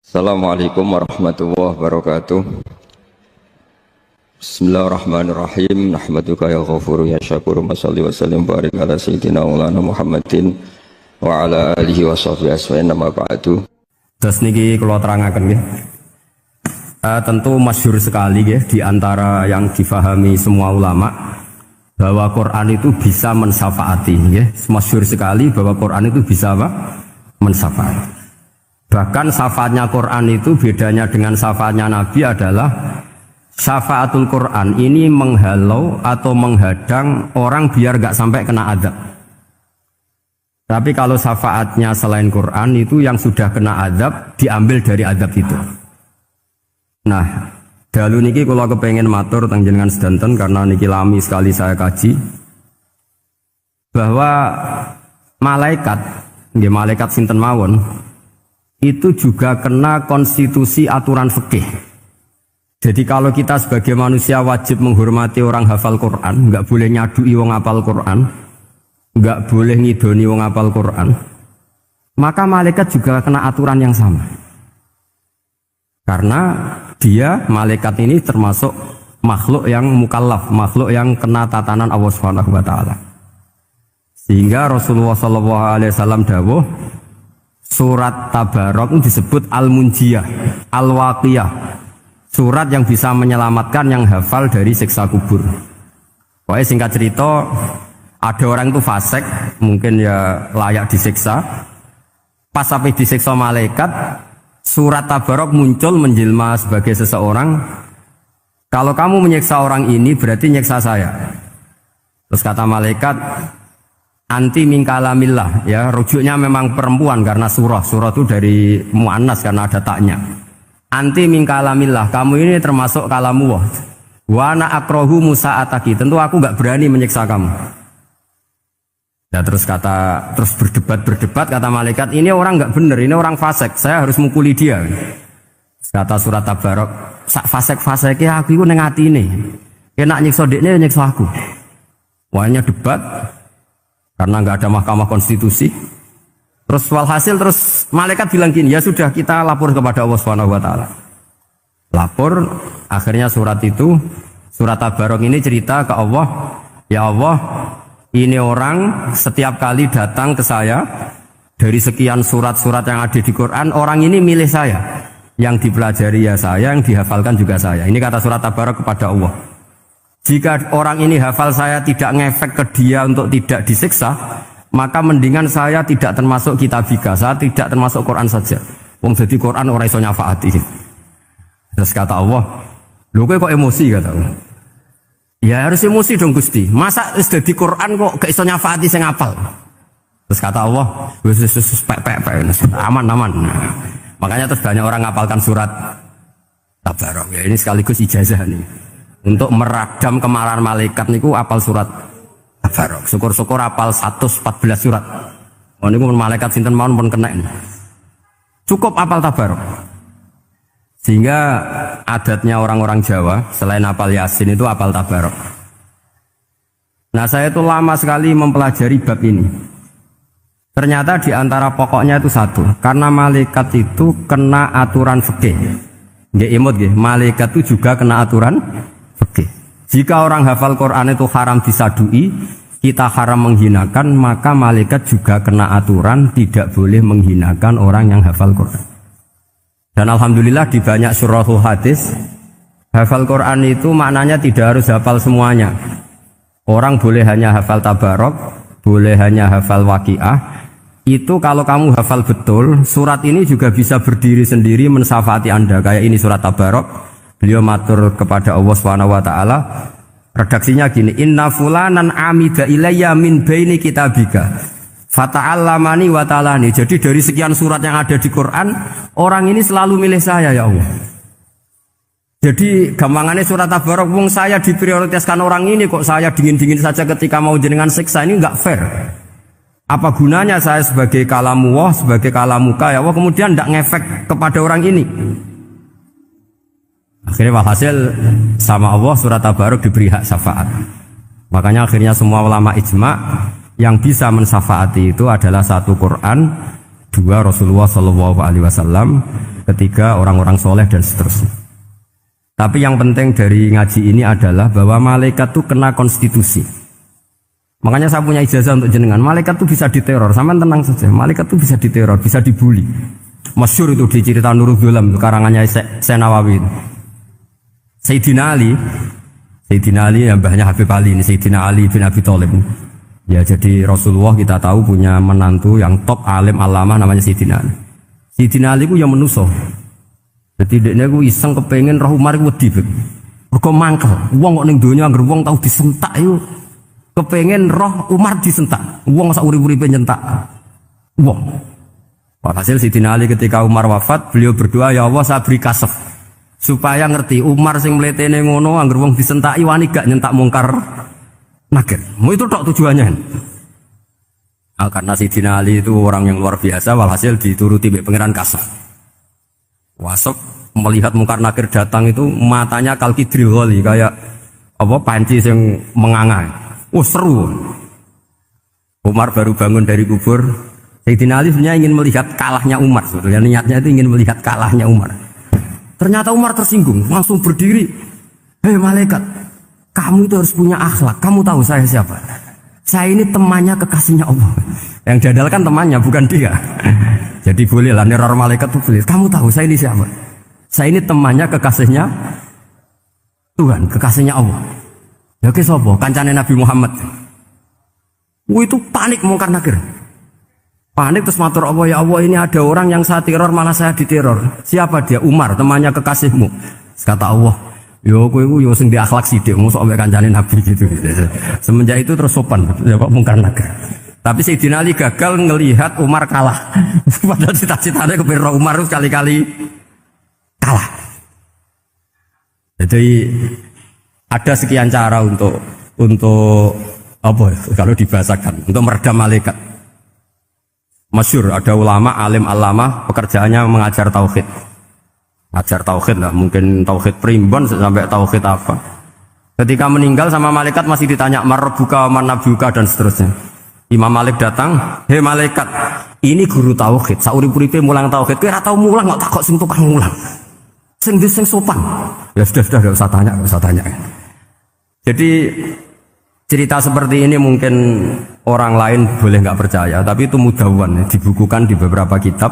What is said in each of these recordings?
Assalamualaikum warahmatullahi wabarakatuh. Bismillahirrahmanirrahim. Nahmaduka ya ghafuru ya syakuru. Masalli wa sallim barik ala sayyidina maulana Muhammadin wa ala alihi wa sahbihi asma'in nama ba'du. Terus niki kula terangaken nggih. Tentu masyhur sekali nggih di antara yang difahami semua ulama bahwa Quran itu bisa mensyafaati nggih. Masyhur sekali bahwa Quran itu bisa apa? Mensyafaati. Bahkan syafaatnya Quran itu bedanya dengan syafaatnya Nabi adalah syafaatul Quran ini menghalau atau menghadang orang biar gak sampai kena azab. Tapi kalau syafaatnya selain Quran itu yang sudah kena azab diambil dari azab itu. Nah, dalu niki kalau kepengen matur teng jenengan sedanten karena niki lami sekali saya kaji bahwa malaikat, nggih malaikat sinten mawon itu juga kena konstitusi aturan fikih. Jadi kalau kita sebagai manusia wajib menghormati orang hafal Quran, nggak boleh nyadui wong hafal Quran, nggak boleh ngidoni wong hafal Quran, maka malaikat juga kena aturan yang sama. Karena dia malaikat ini termasuk makhluk yang mukallaf, makhluk yang kena tatanan Allah Subhanahu wa taala. Sehingga Rasulullah sallallahu alaihi wasallam dawuh surat Tabarok disebut Al-Munjiyah, Al-Waqiyah, surat yang bisa menyelamatkan yang hafal dari siksa kubur. Pokoknya singkat cerita, ada orang itu fasik, mungkin ya layak disiksa. Pas sampai disiksa malaikat, surat Tabarok muncul menjelma sebagai seseorang. Kalau kamu menyiksa orang ini berarti nyiksa saya. Terus kata malaikat, anti min kalamillah, ya rujuknya memang perempuan karena surah itu dari muannas karena ada taknya. Anti min kalamillah, kamu ini termasuk kalamullah. Wa ana akrahu musa'ataki, tentu aku enggak berani menyiksa kamu. Ya terus berdebat kata malaikat, ini orang enggak benar, ini orang fasik, saya harus mukuli dia. Kata surat Tabarok, sak fasik-fasike aku iku ning atine. Enak nyiksa dekne nyiksa aku. Wahnya debat karena nggak ada mahkamah konstitusi. Terus walhasil terus malaikat bilang gini, ya sudah kita lapor kepada Allah Subhanahu wa taala. Lapor, akhirnya surat Tabarok ini cerita ke Allah, ya Allah, ini orang setiap kali datang ke saya dari sekian surat-surat yang ada di Quran, orang ini milih saya. Yang dipelajari ya saya, yang dihafalkan juga saya. Ini kata surat Tabarok kepada Allah. Jika orang ini hafal saya tidak ngefek ke dia untuk tidak disiksa, maka mendingan saya tidak termasuk kitabika, saya tidak termasuk Quran saja. Wong jadi Quran ora iso nyafaati. Terus kata Allah, lho kowe kok emosi kata Allah. Ya harus emosi dong Gusti. Masa wis dadi Quran kok gak iso nyafaati sing hafal. Terus kata Allah, wis aman. Nah, makanya terus banyak orang ngapalkan surat Tabarok. Ya ini sekaligus ijazah nih. Untuk meradam kemarahan malaikat niku apal surat Tabarok. Syukur-syukur apal 114 surat. Oh niku malaikat sinten mawon pun kena. Cukup apal Tabarok. Sehingga adatnya orang-orang Jawa selain apal Yasin itu apal Tabarok. Nah, saya itu lama sekali mempelajari bab ini. Ternyata di antara pokoknya itu satu, karena malaikat itu kena aturan fikih. Nggih imut nggih, malaikat itu juga kena aturan fikih. Jika orang hafal Quran itu haram disadui, kita haram menghinakan, maka malaikat juga kena aturan tidak boleh menghinakan orang yang hafal Quran. Dan alhamdulillah di banyak surahul hadis, hafal Quran itu maknanya tidak harus hafal semuanya. Orang boleh hanya hafal Tabarok, boleh hanya hafal Waqiah. Itu kalau kamu hafal betul, surat ini juga bisa berdiri sendiri mensyafaati Anda. Kayak ini surat Tabarok. Beliau matur kepada Allah Subhanahu wa taala, redaksinya gini, inna fulanan amida ilayya min baini kitabika fata'allamani wa ta'alani. Jadi dari sekian surat yang ada di Quran, orang ini selalu milih saya ya Allah. Jadi gampangannya surat Tabarok, wong saya diprioritaskan orang ini kok saya dingin-dingin saja ketika mau jenengan siksa, ini enggak fair. Apa gunanya saya sebagai kalamullah, sebagai kalamuka ya Allah, kemudian enggak ngefek kepada orang ini. Akhirnya walhasil sama Allah surat Tabarok diberi hak syafaat. Makanya akhirnya semua ulama ijma yang bisa mensyafaati itu adalah satu Quran, dua Rasulullah SAW, ketiga orang-orang soleh dan seterusnya. Tapi yang penting dari ngaji ini adalah bahwa malaikat itu kena konstitusi. Makanya saya punya ijazah untuk jenengan. Malaikat itu bisa diteror, sampean tenang saja. Malaikat itu bisa diteror, bisa dibully. Masyhur itu di cerita Nurul Ghulam karangannya Senawawi. Sayyidina Ali yang mbahnya Habib Ali ini, Sayyidina Ali bin Abi Thalib. Ya jadi Rasulullah kita tahu punya menantu yang top alim alama namanya Sayyidina Ali. Sayyidina Ali ku yang menuso. Jadi dekne ku iseng kepengin roh Umar ku wedi. Mergo mangkel. Wong kok ning donya anggere wong tau disentak iku kepengin roh Umar disentak. Wong sak urip-uripe nyentak. Wong. Hasil Sayyidina Ali ketika Umar wafat, beliau berdoa, ya Allah saya beri kasef supaya ngerti Umar sing mletene ngono anggere wong disentaki wani gak nyentak mungkar nakir. Mau itu tok tujuannya. Karena Sayyidina Ali itu orang yang luar biasa, walhasil dituruti oleh pangeran kasef. Wasok melihat mungkar nakir datang itu matanya kalkidril ghali kayak apa panci yang menganga. Seru. Umar baru bangun dari kubur. Sayyidina Ali sebenarnya ingin melihat kalahnya Umar. Sebetulnya niatnya itu ingin melihat kalahnya Umar. Ternyata Umar tersinggung, langsung berdiri. Hei malaikat, kamu itu harus punya akhlak. Kamu tahu saya siapa? Saya ini temannya kekasihnya Allah. Yang jadalkan temannya, bukan dia. Jadi bolehlah neror malaikat itu boleh. Kamu tahu saya ini siapa? Saya ini temannya kekasihnya Tuhan, kekasihnya Allah. Ya ke sapa? Kancane Nabi Muhammad. Itu panik mungkar nakir. Panik terus matur Allah, ya Allah ini ada orang yang saya teror malah saya diteror. Siapa dia? Umar, temannya kekasihmu. Kata Allah, yo kowe yo sing di akhlak sithik, mosok ambek kancane Nabi gitu. Semenjak itu terus sopan, ya Pak mungkar nakir. Tapi Sayyidina Ali gagal ngelihat Umar kalah. Padahal cita-citanya kepira Umar itu sekali-kali kalah. Jadi ada sekian cara untuk apa kalau dibahasakan untuk meredam malaikat. Masyhur ada ulama alim alama pekerjaannya mengajar tauhid. Ngajar tauhid lah, mungkin tauhid primbon sampai tauhid apa. Ketika meninggal sama malaikat masih ditanya marbuka, manabuka dan seterusnya. Imam Malik datang, hei malaikat, ini guru tauhid, saurip-uripe mulang tauhid, kowe ora tau mulang kok takok sing tukang mulang. Sing sopan. Ya sudah enggak usah tanya. Jadi cerita seperti ini mungkin orang lain boleh nggak percaya, tapi itu mudawwan, dibukukan di beberapa kitab,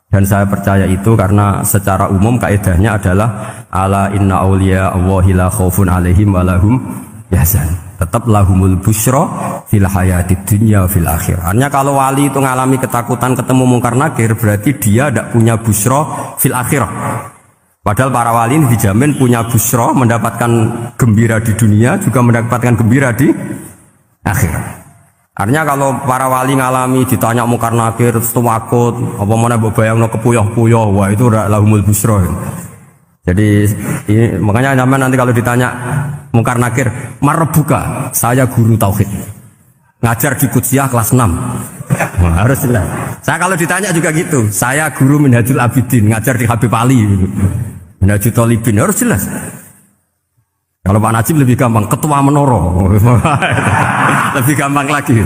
dan saya percaya itu karena secara umum kaidahnya adalah ala inna auliya Allahi la khaufun alaihim wa lahum yahzan. Tetap lahumul busyra fil hayatid dunya fil akhir. Artinya kalau wali itu ngalami ketakutan ketemu mungkar nakir, berarti dia tidak punya busyra fil akhirah. Padahal para wali ini dijamin punya busyra, mendapatkan gembira di dunia, juga mendapatkan gembira di akhirat. Artinya kalau para wali ngalami ditanya mungkar nakir, takut, apa mana bayangno kepuyah-puyah, wah itu lahumul busyra. Jadi makanya zaman nanti kalau ditanya mungkar nakir, marbuka, saya guru tauhid, ngajar di Qudsiyah kelas 6. Wah, harus jelas. Saya kalau ditanya juga gitu, saya guru Minhajul Abidin, ngajar di Habib Ali, Minhajul Thalibin, harus jelas. Kalau Pak Najib lebih gampang, ketua menoro, lebih gampang lagi.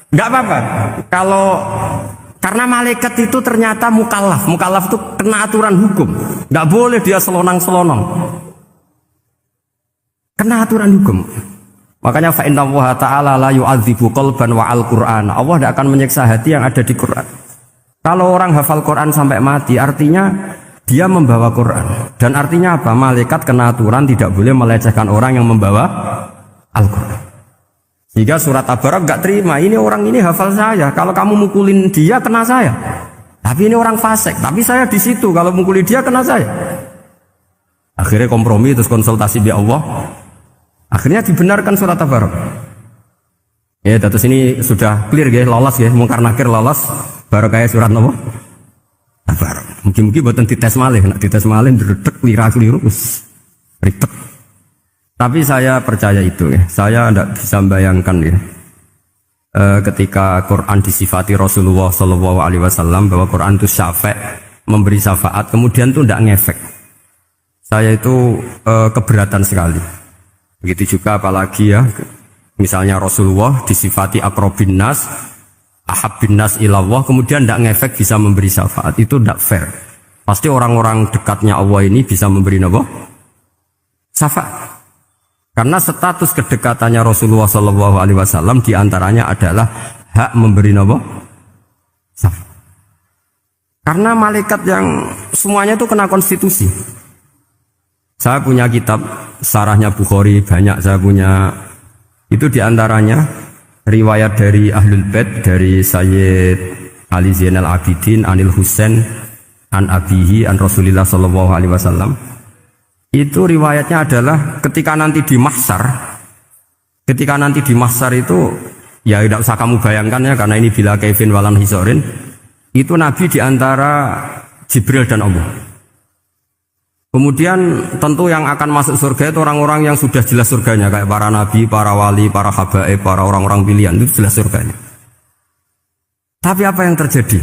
Enggak apa-apa. Kalau karena malaikat itu ternyata mukallaf itu kena aturan hukum, enggak boleh dia selonang-selonong. Kena aturan hukum. Makanya fa inna Allah ta'ala la yu'adzibu qalban wa al-Qur'an. Allah tidak akan menyiksa hati yang ada di Quran. Kalau orang hafal Quran sampai mati, artinya dia membawa Quran. Dan artinya apa? Malaikat kena aturan tidak boleh melecehkan orang yang membawa Al-Quran. Sehingga surat Tabarak gak terima. Ini orang ini hafal saya. Kalau kamu mukulin dia, kena saya. Tapi ini orang fasik. Tapi saya di situ. Kalau mukulin dia, kena saya. Akhirnya kompromi terus konsultasi bi Allah. Akhirnya dibenarkan surat Tabarak. Ya, terus ini sudah clear ya, lolos ya, mungkar nakir lolos. Baru kayak surat apa? Tabarak. Mungkin-mungkin buatan dites malih, nak dites malih dredeg keliru ribet. Tapi saya percaya itu ya. Saya tidak bisa membayangkan ya. Ketika Quran disifati Rasulullah SAW bahwa Quran itu syafa', memberi syafaat, kemudian itu tidak ngefek. Saya itu keberatan sekali. Begitu juga apalagi ya, misalnya Rasulullah disifati akrobin nas, ahabbin nas ilallah kemudian tidak ngefek bisa memberi syafaat, itu tidak fair. Pasti orang-orang dekatnya Allah ini bisa memberi apa? Syafaat. Karena status kedekatannya Rasulullah SAW diantaranya adalah hak memberi apa? Syafaat. Karena malaikat yang semuanya itu kena konstitusi. Saya punya kitab sarahnya Bukhari banyak, saya punya itu diantaranya riwayat dari Ahlul Bait dari Sayyid Ali Zainal Abidin Anil Husain an abihi an Rasulillah sallallahu alaihi wasallam. Itu riwayatnya adalah ketika nanti di mahsyar itu ya tidak usah kamu bayangkan ya, karena ini bila kaifin walan hisorin, itu Nabi diantara Jibril dan Allah. Kemudian tentu yang akan masuk surga itu orang-orang yang sudah jelas surganya, kayak para nabi, para wali, para habaib, para orang-orang pilihan, itu jelas surganya. Tapi apa yang terjadi?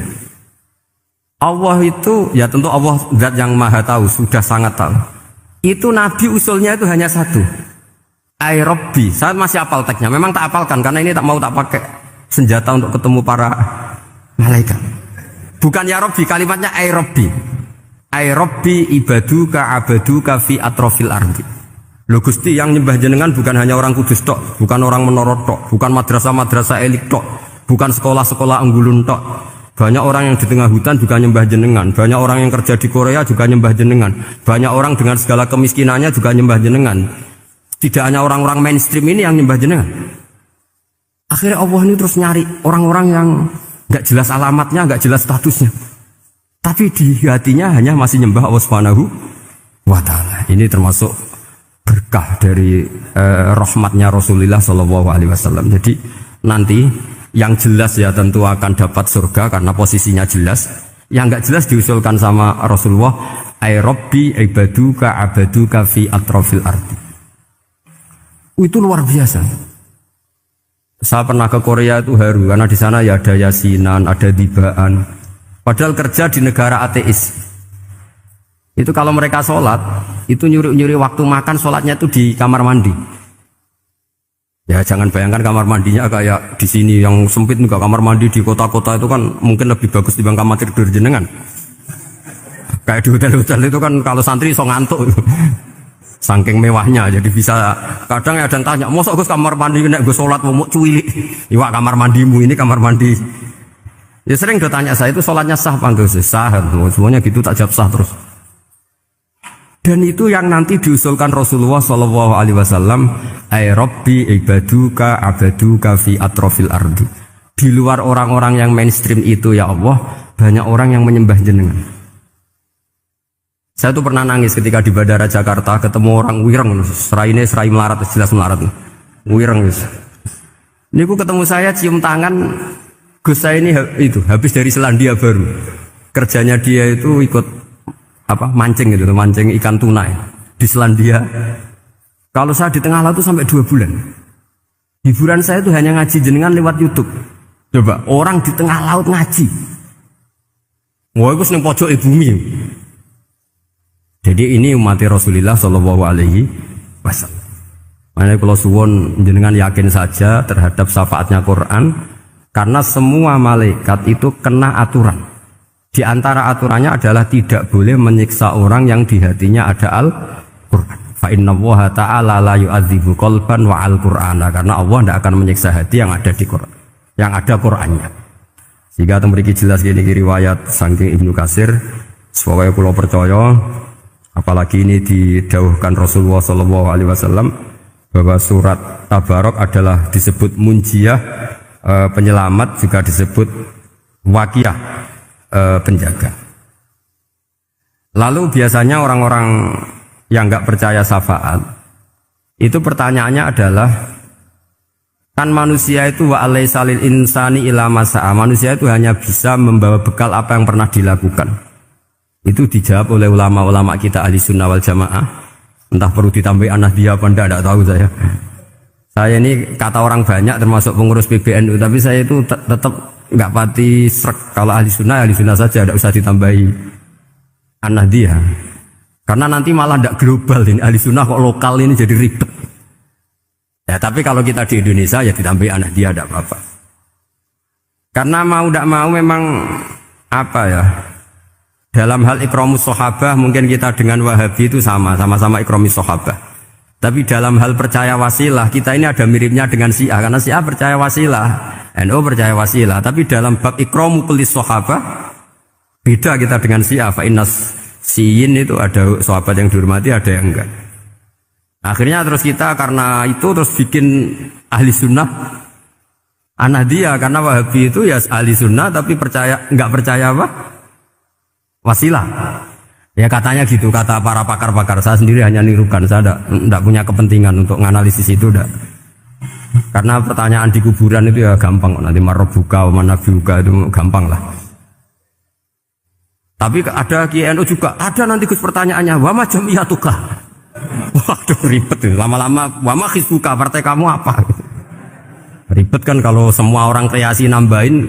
Allah itu, ya tentu Allah zat yang maha tahu, sudah sangat tahu. Itu Nabi usulnya itu hanya satu. Ai Rabbi, saya masih hafal teksnya, memang tak hafalkan karena ini tak mau tak pakai senjata untuk ketemu para malaikat. Bukan ya Rabbi, kalimatnya ai Rabbi. Ai Rabbi ibaduka abaduka fi atrofil ardi. Loh Gusti, yang nyembah jenengan bukan hanya orang kudus tok, bukan orang menorot tok, bukan madrasah-madrasah elit tok, bukan sekolah-sekolah anggulun tok. Banyak orang yang di tengah hutan juga nyembah jenengan, banyak orang yang kerja di Korea juga nyembah jenengan, banyak orang dengan segala kemiskinannya juga nyembah jenengan. Tidak hanya orang-orang mainstream ini yang nyembah jenengan. Akhirnya Allah ini terus nyari orang-orang yang gak jelas alamatnya, gak jelas statusnya, tapi di hatinya hanya masih nyembah Allah Subhanahu wa ta'ala. Ini termasuk berkah dari rahmatnya Rasulullah Shallallahu Alaihi Wasallam. Jadi nanti yang jelas ya tentu akan dapat surga karena posisinya jelas. Yang enggak jelas diusulkan sama Rasulullah, ai Rabbi ibaduka abaduka fi atrofil ardi. Itu luar biasa. Saya pernah ke Korea itu haru karena di sana ya ada yasinan, ada dibaan. Padahal kerja di negara ateis. Itu kalau mereka sholat, itu nyuri-nyuri waktu makan, sholatnya itu di kamar mandi. Ya jangan bayangkan kamar mandinya kayak di sini yang sempit, juga kamar mandi di kota-kota itu kan mungkin lebih bagus dibanding kamar tidur jenengan. Kayak di hotel-hotel itu kan kalau santri so ngantuk. Saking mewahnya, jadi bisa kadang ada yang tanya, mosok Gus kamar mandi nek gue sholat mau cuili. Iwak kamar mandimu ini kamar mandi. Ya sering ditanya saya itu sholatnya sah apa enggak? Sah, semuanya gitu tak jawab sah terus. Dan itu yang nanti diusulkan Rasulullah Shallallahu Alaihi Wasallam, ai Rabbi ibaduka abaduka fi atrofil ardi. Di luar orang-orang yang mainstream itu ya Allah, banyak orang yang menyembah jenengan. Saya tuh pernah nangis ketika di Bandara Jakarta ketemu orang wireng, serai melarat, jelas melarat, wireng. Ini aku ketemu saya cium tangan. Gus saya ini itu habis dari Selandia Baru, kerjanya dia itu ikut mancing gitu, mancing ikan tuna ya, di Selandia. Kalau saya di tengah laut itu sampai 2 bulan. Hiburan saya itu hanya ngaji jenengan lewat YouTube. Coba orang di tengah laut ngaji. Wah itu seneng pojok bumi. Jadi ini umat Rasulullah Shallallahu Alaihi Wasallam. Makanya kalau suwon jenengan yakin saja terhadap syafaatnya Quran, karena semua malaikat itu kena aturan. Di antara aturannya adalah tidak boleh menyiksa orang yang di hatinya ada Al-Quran. Fa innallaha ta'ala la yu'adzibu qalban wa al-Qur'ana, karena Allah tidak akan menyiksa hati yang ada di Quran, yang ada Qurannya. Sehingga memiliki jelas gini riwayat saking Ibnu Katsir, supaya kula percaya, apalagi ini didhawuhkan Rasulullah Shallallahu Alaihi Wasallam bahwa surat Tabarok adalah disebut munjiyah, penyelamat, juga disebut wakiyah, penjaga. Lalu biasanya orang-orang yang nggak percaya syafaat itu pertanyaannya adalah, kan manusia itu wa alaysa lil insani illa ma sa'a, manusia itu hanya bisa membawa bekal apa yang pernah dilakukan. Itu dijawab oleh ulama-ulama kita ahli sunnah wal jamaah. Entah perlu ditambah anak dia apa enggak tahu saya. Saya ini kata orang banyak termasuk pengurus PBNU, tapi saya itu tetap nggak pati srek. Kalau ahli sunnah saja, tidak usah ditambahi anak dia. Karena nanti malah tidak global ini, ahli sunnah kok lokal ini jadi ribet. Ya tapi kalau kita di Indonesia ya ditambahi anak dia tidak apa-apa. Karena mau tidak mau memang apa ya? Dalam hal ikramus sahabah mungkin kita dengan Wahabi itu sama-sama ikramus sahabah. Tapi dalam hal percaya wasilah kita ini ada miripnya dengan Syiah karena Syiah percaya wasilah, NU percaya wasilah. Tapi dalam bab ikramu kulis sahabah beda kita dengan Syiah. Fa innas Syiin itu ada sahabat yang dihormati, ada yang enggak. Akhirnya terus kita karena itu terus bikin ahli sunnah An-Nahdiyah, karena Wahabi itu ya ahli sunnah tapi enggak percaya apa? Wasilah. Ya katanya gitu, kata para pakar-pakar. Saya sendiri hanya nirukan, saya enggak punya kepentingan untuk menganalisis itu enggak. Karena pertanyaan di kuburan itu ya gampang, nanti marbuka wa manabiuka itu gampang lah. Tapi ada KNU juga, ada nanti Gus pertanyaannya, wama jamiyatuka. Waduh ribet itu, lama-lama wama hizbuka, partai kamu apa? Ribet kan kalau semua orang kreasi nambahin,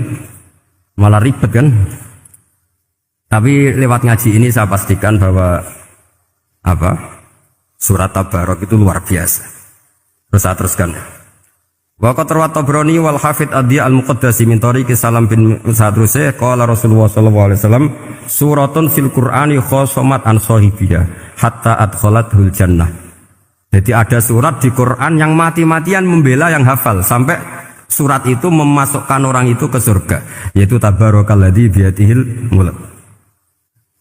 malah ribet kan. Tapi lewat ngaji ini saya pastikan bahwa surat Tabarok itu luar biasa. Terus saya teruskan. Wa qad rawat Tabrani wal Hafidz Adhi al-Muqaddasi min tariqi Salam bin Sadruse qala Rasulullah sallallahu alaihi wasallam suratun fil Qur'ani khosomat an sahibiha hatta adkhalathul jannah. Jadi ada surat di Quran yang mati-matian membela yang hafal sampai surat itu memasukkan orang itu ke surga, yaitu tabarakalladzi biyadihil mulk.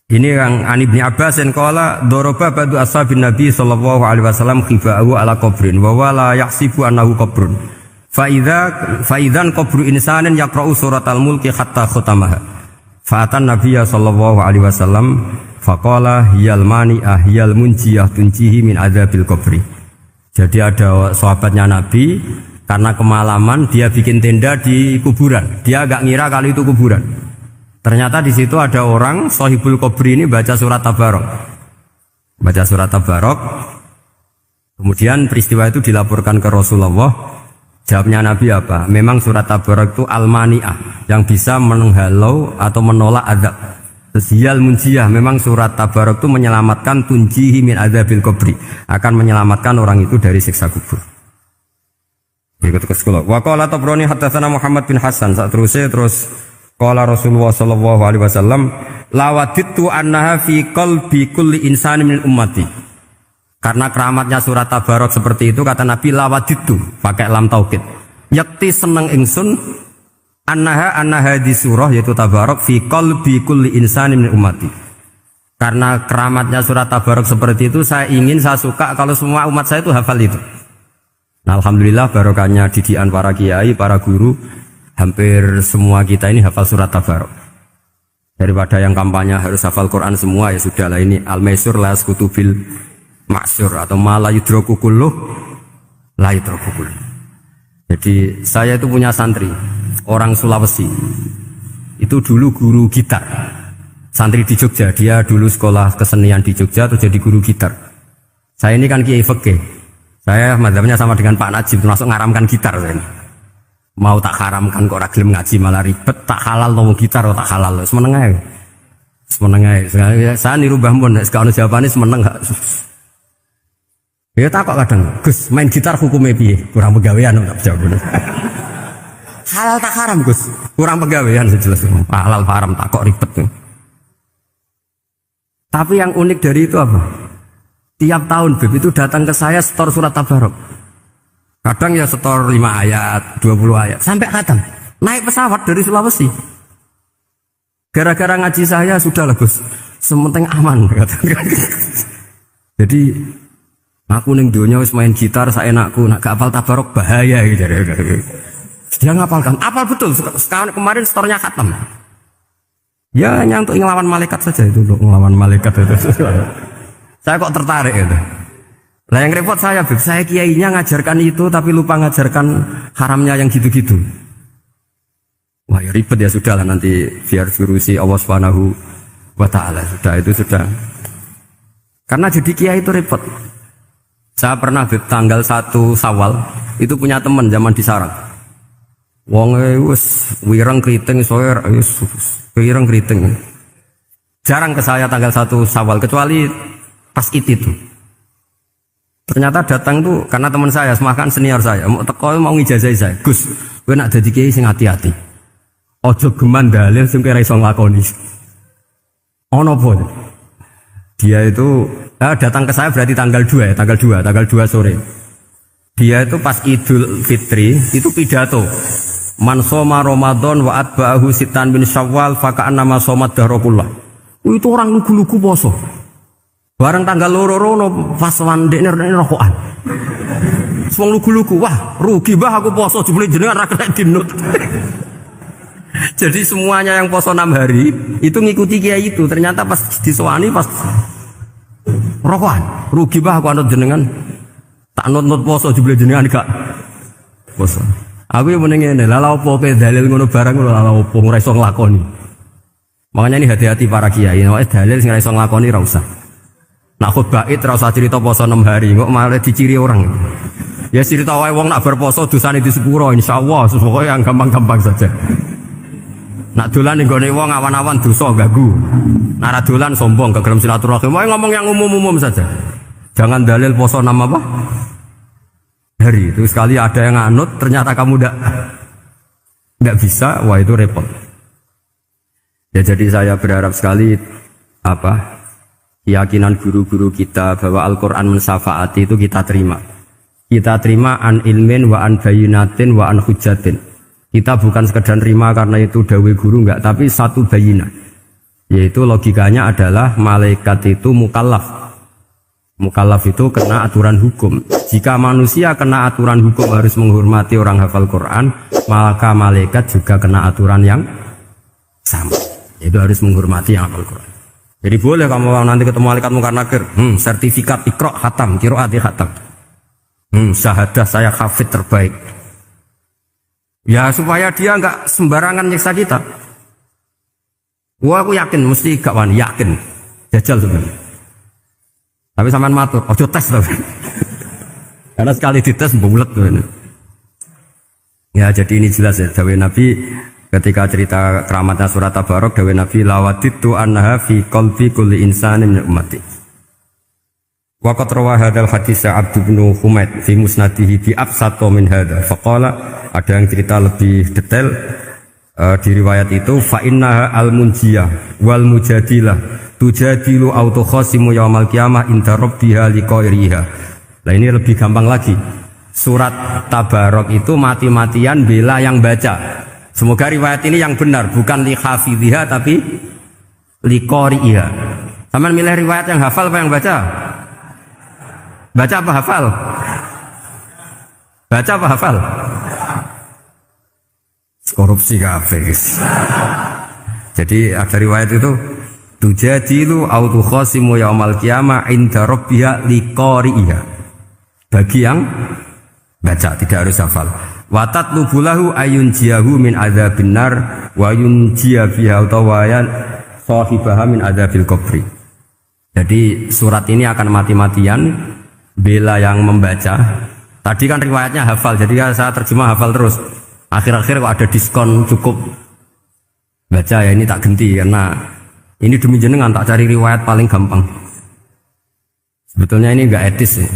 Ini yang Ani bin Abbas yang qala daraba badu ashabin Nabi sallallahu alaihi wasallam khifa'u ala qabrin wa wala yahsibu annahu qabrun. Faidan qabru insanin yaqra'u suratal mulki hatta khutamaha. Fa'atan Nabiyya sallallahu alaihi wasallam faqala hiyal mani'ah hiyal munjiyah tunjihi min adzabil qabri. Jadi ada sahabatnya Nabi karena kemalaman dia bikin tenda di kuburan. Dia agak ngira kalau itu kuburan. Ternyata di situ ada orang sahibul qabri ini baca surat Tabarok. Baca surat Tabarok. Kemudian peristiwa itu dilaporkan ke Rasulullah. Jawabnya Nabi apa? Memang surat Tabarok itu al-mani'ah yang bisa menghalau atau menolak azab. Hiyal munjiyah, memang surat Tabarok itu menyelamatkan tunjihi min adzabil qabri, akan menyelamatkan orang itu dari siksa kubur. Berikut ke sekolah. Wa qala Tabrani haddatsana Muhammad bin Hasan, terus qala Rasulullah sallallahu alaihi wasallam lawadittu annaha fi qalbi kulli insani min ummati. Karena keramatnya surat Tabarok seperti itu, kata Nabi lawadittu pakai lam taukid. Yakti seneng ingsun annaha di surah yaitu Tabarok fi qalbi kulli insani min ummati. Karena keramatnya surat Tabarok seperti itu, saya suka kalau semua umat saya itu hafal itu. Nah, alhamdulillah barokahnya didikan para kiai, para guru, hampir semua kita ini hafal surat Tabarok. Daripada yang kampanye harus hafal Quran semua, ya sudahlah, ini al-maisur la kutubil maksur atau mala yudroku kulluh la yudroku kulluh. Jadi saya itu punya santri orang Sulawesi, itu dulu guru gitar, santri di Jogja. Dia dulu sekolah kesenian di Jogja terus jadi guru gitar. Saya ini kan kiai fikih, saya madzhabnya sama dengan Pak Najib, termasuk ngaramkan gitar. Saya ini mau tak haramkan kok ragilem ngaji malah ribet, tak halal ngomong gitar tak halal, semeneng ae. Saya niru Mbah Mun, nek ono jawabane semeneng gak. Ya tak kok kadang, Gus main gitar hukumnya piye? Kurang pegawean tak jawab. Halal tak haram Gus? Kurang pegawean sejelas. Halal haram tak kok ribet. Tapi yang unik dari itu apa? Tiap tahun Beb itu datang ke saya setor surat Tabarok. Kadang ya setor 5 ayat, 20 ayat, sampai khatam. Naik pesawat dari Sulawesi. Gara-gara ngaji saya sudahlah Gus, sementing aman. Jadi aku ning donya wis main gitar saenakku, nak gak hafal Tabarok bahaya gitu. Dia ngapalkan, apal betul. Sekarang kemarin setornya khatam. Ya hanya untuk ngelawan malaikat saja itu, untuk ngelawan malaikat itu. Saya kok tertarik itu. Lah yang repot saya, Beb, saya kiainya ngajarkan itu tapi lupa ngajarkan haramnya yang gitu-gitu. Wah ya ribet ya, sudahlah nanti biar virusi Allah Subhanahu wa taala. Sudah itu sudah. Karena jadi kiai itu repot. Saya pernah tanggal 1 Syawal itu punya teman zaman di Sarang. Wong wis wireng kriting soer wis wireng kriting. Jarang ke saya tanggal 1 Syawal kecuali pas itu. Ternyata datang tuh karena teman saya, semakan senior saya, mau teko mau ngijazah saya. Gus, kowe nak dadi kiai sing hati-hati. Ojo geman dalil sing kira iso nglakoni. Ono apa? Dia itu datang ke saya berarti tanggal 2 ya, tanggal 2 sore. Dia itu pas Idul Fitri itu pidato. Man shoma Ramadan wa atba'ahu sitan bin Syawal faka'annama shomat dahrakullah. Itu orang lugu-lugu poso. Bareng tanggal loro pas wandekne rokokan. Wong lugu-lugu, wah rugi bah aku poso jebule jenengan ra kena dinut. Jadi semuanya yang poso 6 hari itu ngikuti kiai itu. Ternyata pas disowani pas rokokan, rugi bah aku anut jenengan. Tak nut poso jebule jenengan gak poso. Aku yang mending ngene, lha opo kowe dalil ngono barang ngono lha opo ora iso nglakoni. Makanya ini hati-hati para kiai, nek dalil sing ora iso nglakoni ora usah. Nak khutbah id ora usah cerita poso 6 hari, kok malah diciri orang. Ya cerita wae wong nak berposo dosane di sepuro insyaallah, pokoke yang gampang-gampang saja. Nak dolan ning gone wong awan-awan dosa ganggu. Nak ra dolan sombong gak gelem silaturahim. Wae ngomong yang umum-umum saja. Jangan dalil poso 6 apa? Hari itu sekali ada yang anut ternyata kamu enggak bisa, wah itu repot. Ya jadi saya berharap sekali keyakinan guru-guru kita bahwa Al-Qur'an mensyafaati itu kita terima. Kita terima an ilmin wa an bayinatin wa an hujatin. Kita bukan sekedar terima karena itu dawe guru enggak, tapi satu bayinah. Yaitu logikanya adalah malaikat itu mukallaf. Mukallaf itu kena aturan hukum. Jika manusia kena aturan hukum harus menghormati orang hafal Quran, maka malaikat juga kena aturan yang sama. Itu harus menghormati yang hafal Quran. Jadi boleh kamu nanti ketemu malaikat mungkar nakir, sertifikat Iqra khatam, qiraati khatam. Syahadah saya hafid terbaik. Ya supaya dia enggak sembarangan nyiksa kita. Wah aku yakin mesti gak wani, yakin. Jajal sebenarnya. Tapi sampean matur, ojo tes to. Karena sekali dites bulet tuh. Ya jadi ini jelas ya dawuh Nabi ketika cerita keramatnya surat Tabarok, dawuh Nabi lawaditu annaha fi qalbi kulli insanin min ummati. Waqat rawa hadzal hadits Abd bin Humaid fi musnadihi bi absato min hadza. Faqala ada yang cerita lebih detail di riwayat itu fa innaha al-munjiyah wal mujadilah tujadilu autokhasimu yaumal qiyamah inda rabbiha liqairiha. Nah ini lebih gampang lagi. Surat Tabarok itu mati-matian bela yang baca. Semoga riwayat ini yang benar, bukan li hafidhiha tapi liqariha. Sampeyan milih riwayat yang hafal apa yang baca? Baca apa hafal? Baca apa hafal? Korupsi kafis. Jadi ada riwayat itu tujadilu autokhasimu yaumal qiyamah inda rabbiha liqariha. Bagi yang baca tidak harus hafal. Watat lubulahu ayun jiahu min adzabin nar wa yun jia biha utawayan sahibaha min adzabil qabri. Jadi surat ini akan mati-matian bela yang membaca. Tadi kan riwayatnya hafal, jadi saya terjemah hafal terus. Akhir-akhir kok ada diskon cukup baca ya, ini tak ganti karena ini demi jenengan tak cari riwayat paling gampang. Sebetulnya ini enggak etis ya.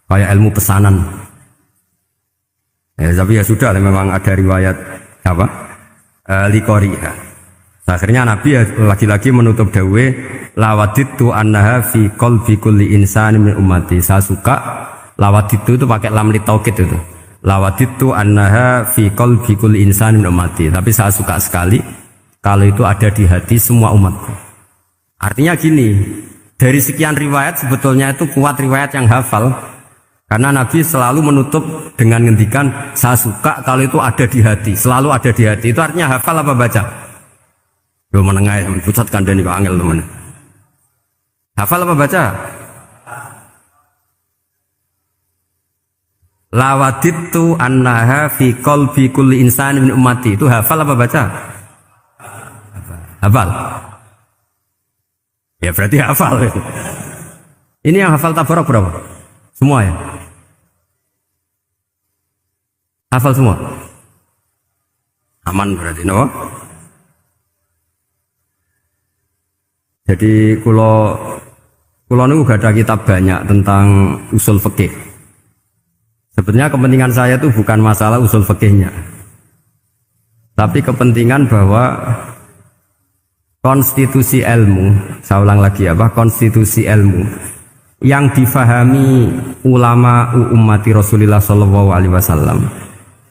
Kayak ilmu pesanan. Ya, tapi ya sudah memang ada riwayat liqariha. Akhirnya Nabi ya, lagi-lagi menutup dawe lawaditu annaha fi qalbi kulli insani min ummati. Saya suka lawaditu itu pakai lam li taukid itu. Lawaditu annaha fi qalbi kulli insani min ummati. Tapi saya suka sekali kalau itu ada di hati semua umatku. Artinya gini, dari sekian riwayat sebetulnya itu kuat riwayat yang hafal. Karena Nabi selalu menutup dengan ngendikan saya suka kalau itu ada di hati, selalu ada di hati. Itu artinya hafal apa baca? Yo menengah pusat kandhani kok angel teman. Hafal apa baca? Lawaditu annaha fi qalbi kulli insani min ummati. Itu hafal apa baca? Hafal. Ya berarti hafal. Ini yang hafal Tabarok berapa? Semua ya? Hafal semua? Aman berarti, no? Jadi kulo niku gak ada kitab banyak tentang usul fikih. Sebetulnya kepentingan saya itu bukan masalah usul fikihnya. Tapi kepentingan bahwa konstitusi ilmu, saya ulang lagi apa, konstitusi ilmu yang difahami ulama ummati Rasulullah sallallahu alaihi wasallam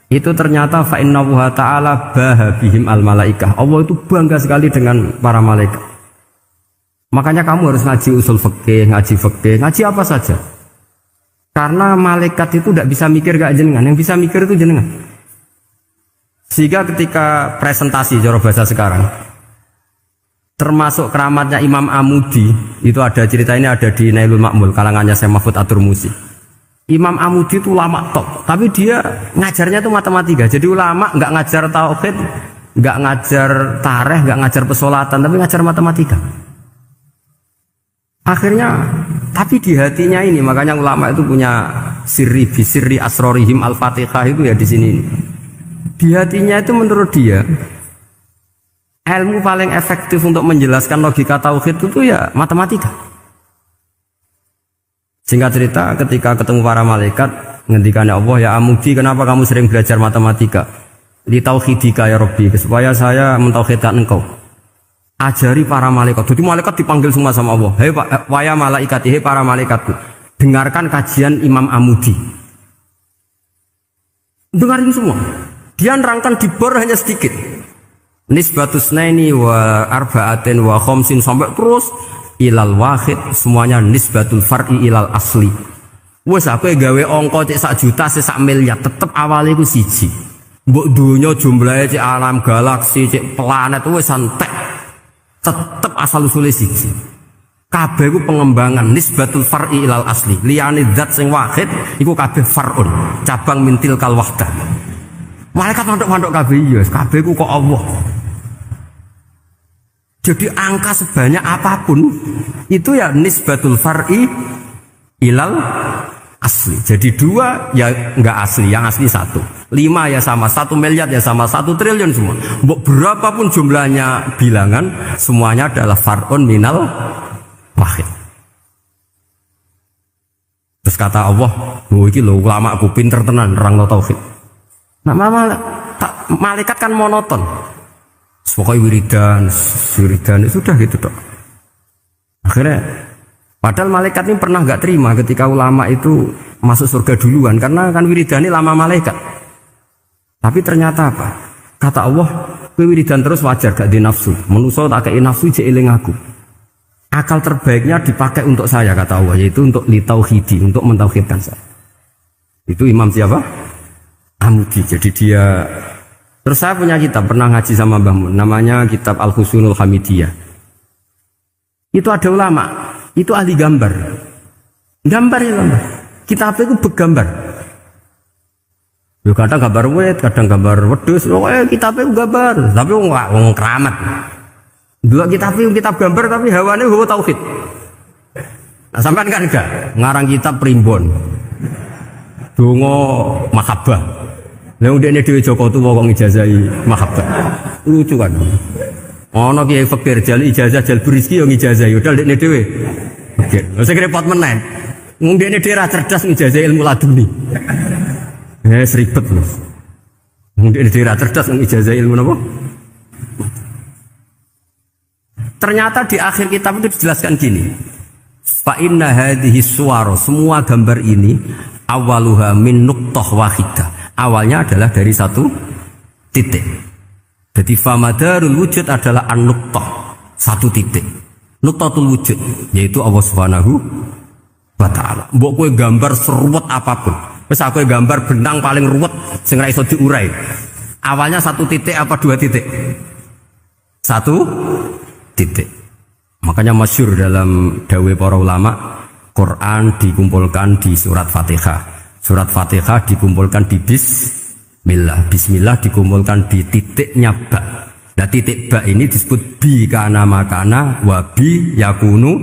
itu ternyata fa innahu ta'ala bahabihim al malaikah. Allah itu bangga sekali dengan para malaikat. Makanya kamu harus ngaji usul fikih, ngaji apa saja. Karena malaikat itu tidak bisa mikir gak jenengan, yang bisa mikir itu jenengan. Sehingga ketika presentasi cara bahasa sekarang, termasuk keramatnya Imam Amudi, itu ada cerita ini ada di Nailul Ma'mul kalangannya Syekh Mahfud At-Turmusi. Imam Amudi itu ulama top, tapi dia ngajarnya itu matematika. Jadi ulama nggak ngajar tauhid, nggak ngajar tarikh, nggak ngajar pesolatan, tapi ngajar matematika. Akhirnya, tapi di hatinya ini, makanya ulama itu punya sirri bisirri asrorihim al-fatihah itu ya di sini. Di hatinya itu menurut dia ilmu paling efektif untuk menjelaskan logika tauhid itu ya matematika. Singkat cerita, ketika ketemu para malaikat, ngendikannya Allah, ya Amudi, kenapa kamu sering belajar matematika? Li tauhidika ya Rabbi, supaya saya mentauhidkan engkau. Ajari para malaikat. Jadi malaikat dipanggil semua sama Allah. Hei waya malaikat, hei para malaikatku, dengarkan kajian Imam Amudi. Dengarin semua. Dia nerangkan di bor hanya sedikit. Nisbatus naini wa arba'atin wa khamsin sampai terus ilal wahid, semuanya nisbatul far'i ilal asli. Wes aku gawe angka cek 1 juta cek 1 miliar tetep awalnya iku siji. Mbok donya jumlahe cek alam galaksi cek planet wes santek. Tetep asal usule siji. Kabeh iku pengembangan nisbatul far'i ilal asli. Liyane zat sing wahid iku kabeh far'un, cabang mintil kal wahdah. Malaikat mandok-mandok kabeh ya, kabeh iku kok Allah. Jadi angka sebanyak apapun itu ya nisbatul far'i ilal asli. Jadi 2 ya enggak asli, yang asli 1. 5 ya sama, 1 miliar ya sama, 1 triliun semua. Berapapun jumlahnya bilangan, semuanya adalah far'un minal wahid. Terus kata Allah, "Oh iki lho ulama aku pinter tenan nerangno tauhid." Nah, malaikat kan monoton. Pokoknya wiridan sudah gitu dok. Akhirnya, padahal malaikat ini pernah nggak terima ketika ulama itu masuk surga duluan, karena kan wiridan ini lama malaikat. Tapi ternyata apa? Kata Allah, wiridan terus wajar gak di nafsu. Manusia tak kei nafsu jeeling aku. Akal terbaiknya dipakai untuk saya kata Allah, yaitu untuk litauhidi, untuk mentauhidkan saya. Itu Imam siapa? Amudi. Jadi dia. Terus saya punya kitab, pernah ngaji sama Mbah Mun, namanya kitab Al-Husunul Hamidiyah. Itu ada ulama, itu ahli gambar. Gambar. Kitab itu bergambar. Ya kadang gambar wet, kadang gambar wedhus, kitabnya gambar, tapi wong keramat. Dua kitab gambar tapi hawane hawa tauhid. Nah, sampean kan enggak ngarang kitab primbon. Donga mahabbah. Lah ndekne dhewe Joko tuwa kok ngijazahi mahabbah. Lucu kan. Ana kiai fakir jal ijazah jal berizki yo ngijazahi udah ndekne dhewe. Oke, wis repot menen. Wong ndekne dhewe ra cerdas ngijazahi ilmu laduni. Ribet Mas. Wong ndekne dhewe ra cerdas ngijazahi ilmu napa? Ternyata di akhir kitab itu dijelaskan gini. Fa inna hadhihi suwar, semua gambar ini awaluha min nuqtah wahidah. Awalnya adalah dari 1 titik. Jadi famadarul wujud adalah an-nuqtah, 1 titik. Nuqtatul wujud yaitu Allah Subhanahu wa taala. Mbok kowe gambar seruwet apapun. Wis aku gambar benang paling ruwet sing ra iso diurai. Awalnya 1 titik apa 2 titik? 1 titik. Makanya masyhur dalam dawuh para ulama, Quran dikumpulkan di surat Fatihah. Surat Fatihah dikumpulkan di Bismillah. Bismillah dikumpulkan di titiknya ba. Nah titik ba ini disebut bi kana makana wa bi yakunu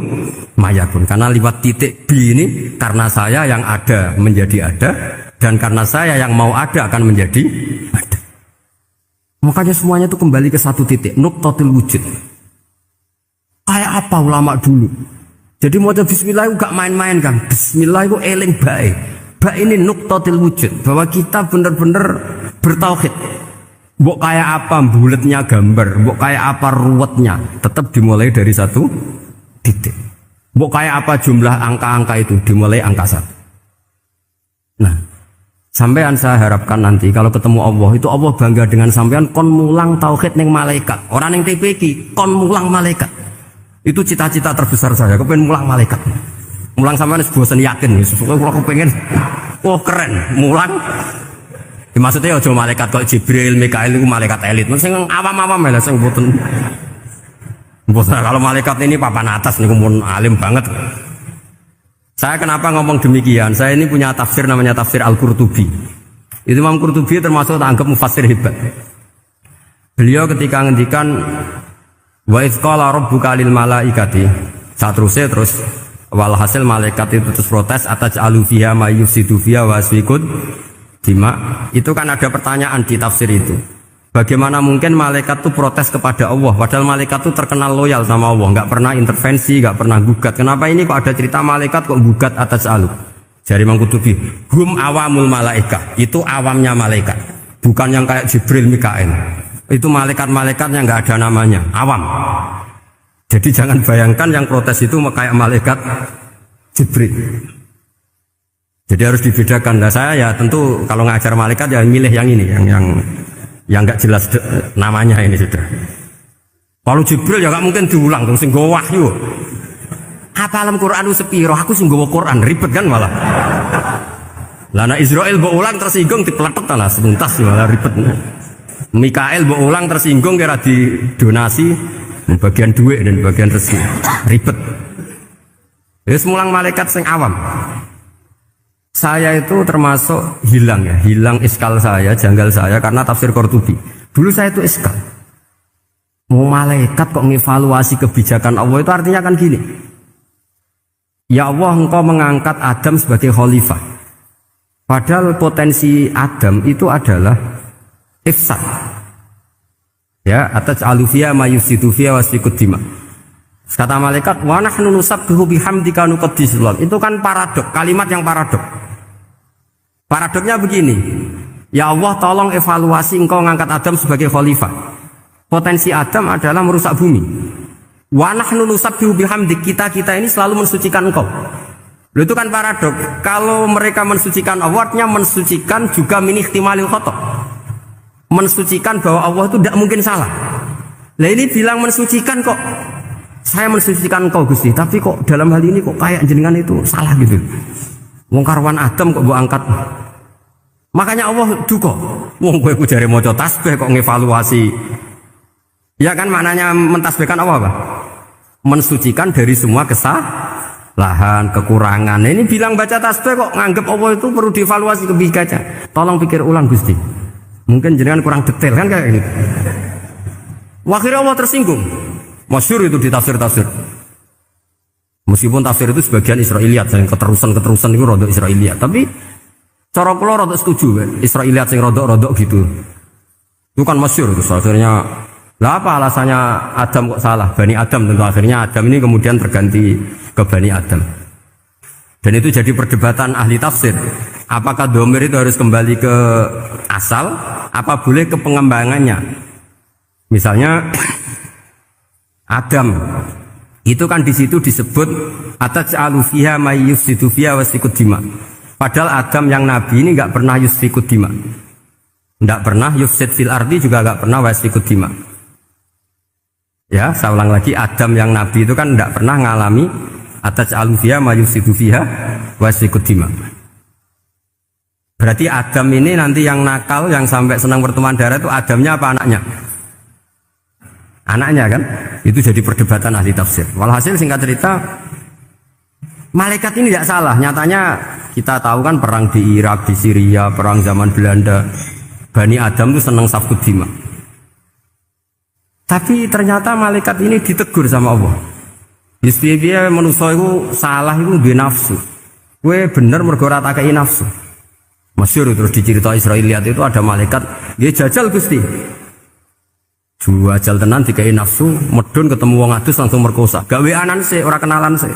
mayakun. Karena lewat titik bi ini karena saya yang ada menjadi ada, dan karena saya yang mau ada akan menjadi ada. Makanya semuanya itu kembali ke 1 titik, nuqtatul wujud. Kayak apa ulama dulu? Jadi mau bismillah itu gak main-main kan. Bismillah itu eling baik. Ba ini nuqtatul wujud, bahwa kita benar-benar bertauhid. Mbok kayak apa bulatnya gambar, mbok kayak apa ruwetnya, tetap dimulai dari satu titik. Mbok kayak apa jumlah angka-angka itu dimulai angka 1. Nah, sampean saya harapkan nanti kalau ketemu Allah itu Allah bangga dengan sampean kon mulang tauhid ning malaikat. Orang ning TPQ kon mulang malaikat. Itu cita-cita terbesar saya, kepengen mulang malaikat. Mulang sampean wis bosen yakin, pokoknya kalau kepengen oh keren, mulang. Ya, maksudnya aja malaikat kok Jibril, Mikail itu malaikat elit. Sing awam-awam lah sing mboten. Kalau malaikat ini papan atas niku mun alim banget. Saya kenapa ngomong demikian? Saya ini punya tafsir namanya tafsir Al-Qurtubi. Itu Imam Qurtubi termasuk tak anggap mufassir hebat. Beliau ketika ngendikan wa idz qala rabbuka lil malaikati, saterusnya terus walhasil malaikat itu terus protes ataj'alu fiha may yufsidu fiha wa yasfikud dima. Itu kan ada pertanyaan di tafsir itu. Bagaimana mungkin malaikat itu protes kepada Allah, padahal malaikat itu terkenal loyal sama Allah, nggak pernah intervensi, nggak pernah gugat. Kenapa ini kok ada cerita malaikat kok gugat atas alu? Jari Imam Qurtubi, hum awamul malaika, itu awamnya malaikat, bukan yang kayak Jibril, Mikail. Itu malaikat-malaikat yang nggak ada namanya, awam. Jadi jangan bayangkan yang protes itu kayak malaikat Jibril. Jadi harus dibedakan. Nah saya ya tentu kalau ngajar malaikat ya milih yang ini, yang nggak jelas namanya ini sudah. Kalau Jibril ya nggak mungkin diulang dong, sing nggawa wahyu. Apa alam Quran itu sepiro? Aku sing nggawa Quran ribet kan malah. Lana Israel mbok ulang tersinggung dipeletet lah sebentas malah ribet. Mikael mbok ulang tersinggung kira di donasi bagian duit dan bagian rezeki ribet. Wis mulang malaikat sing awam. Saya itu termasuk hilang ya, hilang iskal saya, janggal saya karena tafsir Qurtubi. Dulu saya itu iskal. Mau malaikat kok ngevaluasi kebijakan Allah itu artinya kan gini. Ya Allah, engkau mengangkat Adam sebagai khalifah. Padahal potensi Adam itu adalah ifsad. Ya, ataj'alu fiha may yufsidu fiha wa yasfikud dima. Kata malaikat, wa nahnu nusabbihu bihamdika nuqaddisu lak. Itu kan paradok, kalimat yang paradok. Paradoknya begini, ya Allah tolong evaluasi engkau ngangkat Adam sebagai khalifah. Potensi Adam adalah merusak bumi. Wa nahnu nusabbihu bihamdik, kita ini selalu mensucikan engkau. Loh, itu kan paradok. Kalau mereka mensucikan Allah, artinya mensucikan juga min ihtimalil khata'. Mensucikan bahwa Allah itu tidak mungkin salah. Lah ini bilang mensucikan kok. Saya mensucikan engkau Gusti, tapi kok dalam hal ini kok kayak jenengan itu salah gitu. Wong karwan Adam kok mbok angkat. Makanya Allah duka. Wong kowe ku jare maca tasbih kok ngevaluasi. Ya kan maknanya mentasbihkan Allah apa? Mensucikan dari semua kesalahan, kekurangan. Ini bilang baca tasbih kok nganggep Allah itu perlu dievaluasi kebijakannya. Tolong pikir ulang Gusti. Mungkin jenengan kurang detail kan kayak ini. Akhirnya Allah tersinggung. Masyhur itu di tafsir-tafsir. Meskipun tafsir itu sebagian Israiliyat, yang keterusan itu rodok Israiliyat. Tapi cara kula rodok setuju, Israiliyat sing rodok gitu. Itu kan masyhur itu. Akhirnya, lah apa alasannya Adam kok salah? Bani Adam tentu akhirnya Adam ini kemudian berganti ke Bani Adam. Dan itu jadi perdebatan ahli tafsir. Apakah dhamir itu harus kembali ke asal? Apa boleh ke pengembangannya? Misalnya Adam itu kan di situ disebut ataj'alu fiha may yufsidu fiha wa yasfikud dima. Padahal Adam yang nabi ini enggak pernah yusfikud dima. Enggak pernah yufsid fil ardi, juga enggak pernah wa yasfikud dima. Ya, saya ulang lagi, Adam yang nabi itu kan enggak pernah ngalami ataj'alu fiha may yufsidu fiha wa yasfikud dima. Berarti Adam ini nanti yang nakal, yang sampai senang berteman darah itu Adamnya apa anaknya? Anaknya kan, itu jadi perdebatan ahli tafsir. Walhasil singkat cerita, malaikat ini tidak salah. Nyatanya kita tahu kan perang di Irak, di Syria, perang zaman Belanda, Bani Adam itu senang safkud dima. Tapi ternyata malaikat ini ditegur sama Allah. Dia manusia itu salah itu dia nafsu. Gue bener mergo ora tak kei nafsu. Masyhur terus dicerita Israiliyat itu ada malaikat, dia jajal Gusti. Jajal tenan dikai nafsu, medun ketemu wong adus langsung merkosa. Gawe anan sih, ora kenalan sih.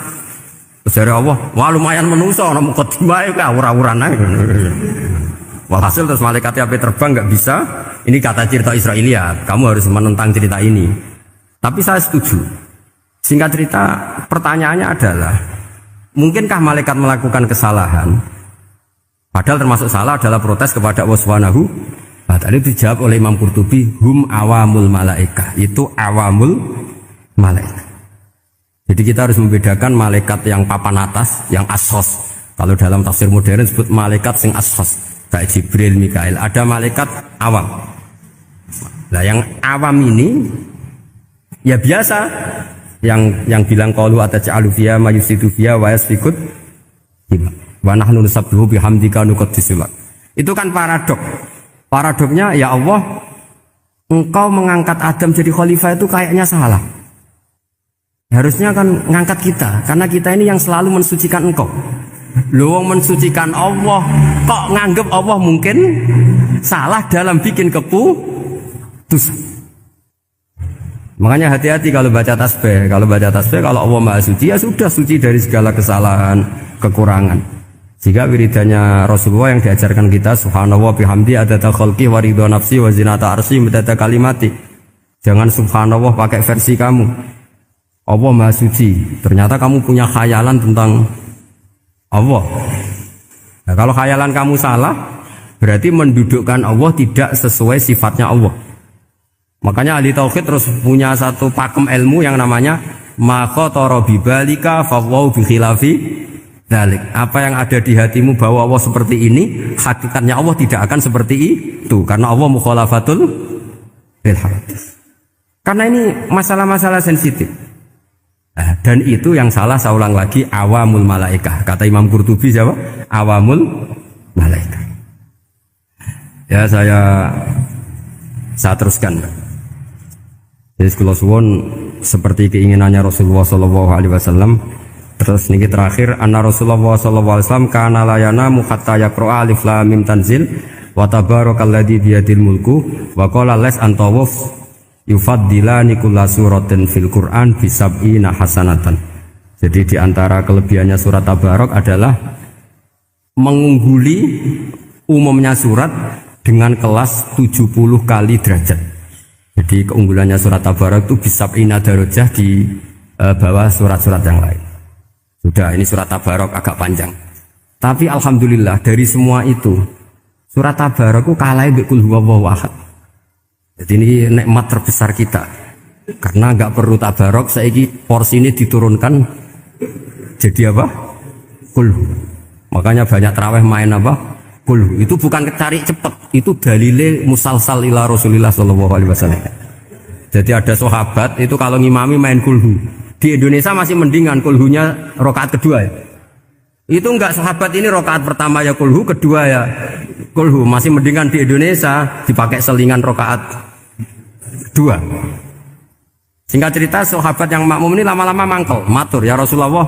Terus dari Allah, wah lumayan menungso ana mukadimah ka ora-uran ae. Walhasil terus malaikatnya api terbang nggak bisa. Ini kata cerita Israiliyat. Kamu harus menentang cerita ini. Tapi saya setuju. Singkat cerita, pertanyaannya adalah, mungkinkah malaikat melakukan kesalahan? Padahal termasuk salah adalah protes kepada Allah Subhanahu. Nah, tadi dijawab oleh Imam Qurtubi, hum awamul malaikah. Itu awamul malaikat. Jadi kita harus membedakan malaikat yang papan atas, yang asos. Kalau dalam tafsir modern disebut malaikat sing asos, kayak Jibril, Mikail. Ada malaikat awam. Nah, yang awam ini ya biasa. Yang bilang qalu ataj'alu fiha ma yusidu fiha wa yasfikut wa nahnu nusabbihu bihamdika nuqaddisu lak. Itu kan paradok. Paradoknya, ya Allah, engkau mengangkat Adam jadi khalifah itu kayaknya salah. Harusnya kan ngangkat kita, karena kita ini yang selalu mensucikan engkau. Lu mensucikan Allah, kok nganggep Allah mungkin salah dalam bikin keputusan. Makanya hati-hati kalau baca tasbih. Kalau baca tasbih, kalau Allah Maha Suci, ya sudah suci dari segala kesalahan, kekurangan. Jika wiridannya Rasulullah yang diajarkan kita, subhanallah bihamdi adada khalqi wa ridha nafsi wa zinata arsy midada kalimati. Jangan subhanallah pakai versi kamu. Allah Maha Suci. Ternyata kamu punya khayalan tentang Allah. Nah, kalau khayalan kamu salah, berarti mendudukkan Allah tidak sesuai sifatnya Allah. Makanya ahli tauhid terus punya satu pakem ilmu yang namanya ma khatara bibalika fawau bi khilafi dzalik. Apa yang ada di hatimu bahwa Allah seperti ini, hakikatnya Allah tidak akan seperti itu, karena Allah mukhalafatul lil hadis. Karena ini masalah-masalah sensitif. Nah, dan itu yang salah, saya ulang lagi, awamul malaikah. Kata Imam Qurtubi siapa? Awamul malaikah. Ya saya teruskan. Jadi kalau suwon seperti keinginannya Rasulullah SAW. Terus niki terakhir, anna Rasulullah SAW kana layana hatta yaqra alif lam mim tanzil wa tabarakalladzi biyadil mulku wa qala las antawuf yufaddilani kulla suratin fil Qur'an bisab'ina hasanatan. Jadi di antara kelebihannya surat Tabarok adalah mengungguli umumnya surat dengan kelas 70 kali derajat. Jadi keunggulannya surat Tabarok itu bisab'ina darajah di bawah surat-surat yang lain. Sudah, ini surat Tabarok agak panjang. Tapi alhamdulillah dari semua itu surat Tabarok itu kalah bi qul huwallahu ahad. Jadi ini nikmat terbesar kita. Karena enggak perlu Tabarok, saiki porsi ini diturunkan jadi apa? Qul. Makanya banyak tarawih main apa? Qul. Itu bukan cari cepet, itu dalile musalsal ila Rasulillah sallallahu alaihi wasallam. Jadi ada sahabat itu kalau ngimami main kulhu. Di Indonesia masih mendingan kulhunya rakaat kedua ya. Itu enggak, sahabat ini rakaat pertama ya kulhu, kedua ya kulhu. Masih mendingan di Indonesia dipakai selingan rakaat kedua. Singkat cerita, sahabat yang makmum ini lama-lama mangkel, matur, ya Rasulullah,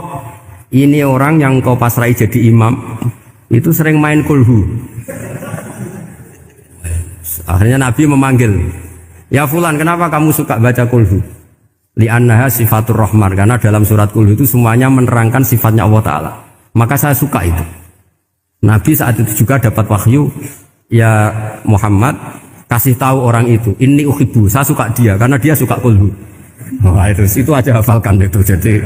ini orang yang kau pasrai jadi imam itu sering main kulhu. Akhirnya Nabi memanggil, ya fulan, kenapa kamu suka baca kulhu? Li'annaha sifatur rahman, karena dalam surat kulhu itu semuanya menerangkan sifatnya Allah Ta'ala. Maka saya suka itu. Nabi saat itu juga dapat wahyu, ya Muhammad, kasih tahu orang itu, inni uhibbu, saya suka dia karena dia suka kulhu. Nah, itu aja hafalkan itu. Jadi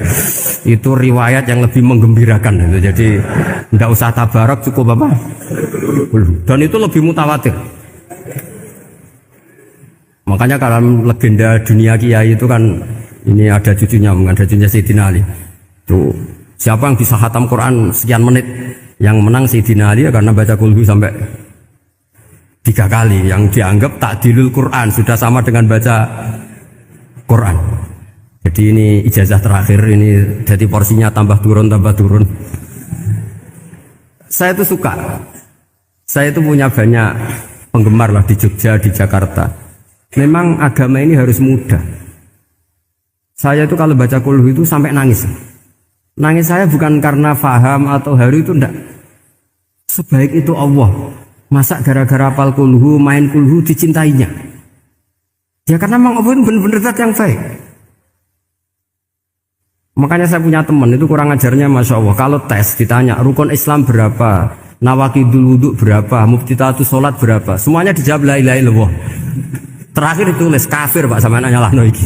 itu riwayat yang lebih menggembirakan itu. Jadi tidak usah Tabarok, cukup apa? Dan itu lebih mutawatir. Makanya kalau legenda dunia kiai itu kan ini ada cucunya, ada cucunya Sayyidina Ali. Tuh, siapa yang bisa khatam Quran sekian menit? Yang menang Sayyidina Ali ya, karena baca kulhu sampai 3 kali. Yang dianggap takdilul Quran, sudah sama dengan baca Quran. Jadi ini ijazah terakhir, ini jadi porsinya tambah turun. Saya itu suka. Saya itu punya banyak penggemar lah di Jogja, di Jakarta. Memang agama ini harus mudah. Saya itu kalau baca kulhu itu sampai nangis. Nangis saya bukan karena faham atau haru, itu enggak. Sebaik itu Allah. Masa gara-gara hafal kulhu, main kulhu dicintainya? Ya karena memang Allah benar-benar zat yang baik. Makanya saya punya teman itu kurang ajarnya, masya Allah. Kalau tes ditanya rukun Islam berapa, nawakidul wudu berapa, muftitatus sholat berapa, semuanya dijawab la ilaha illallah. Terakhir ditulis kafir Pak sama nyalahno iki.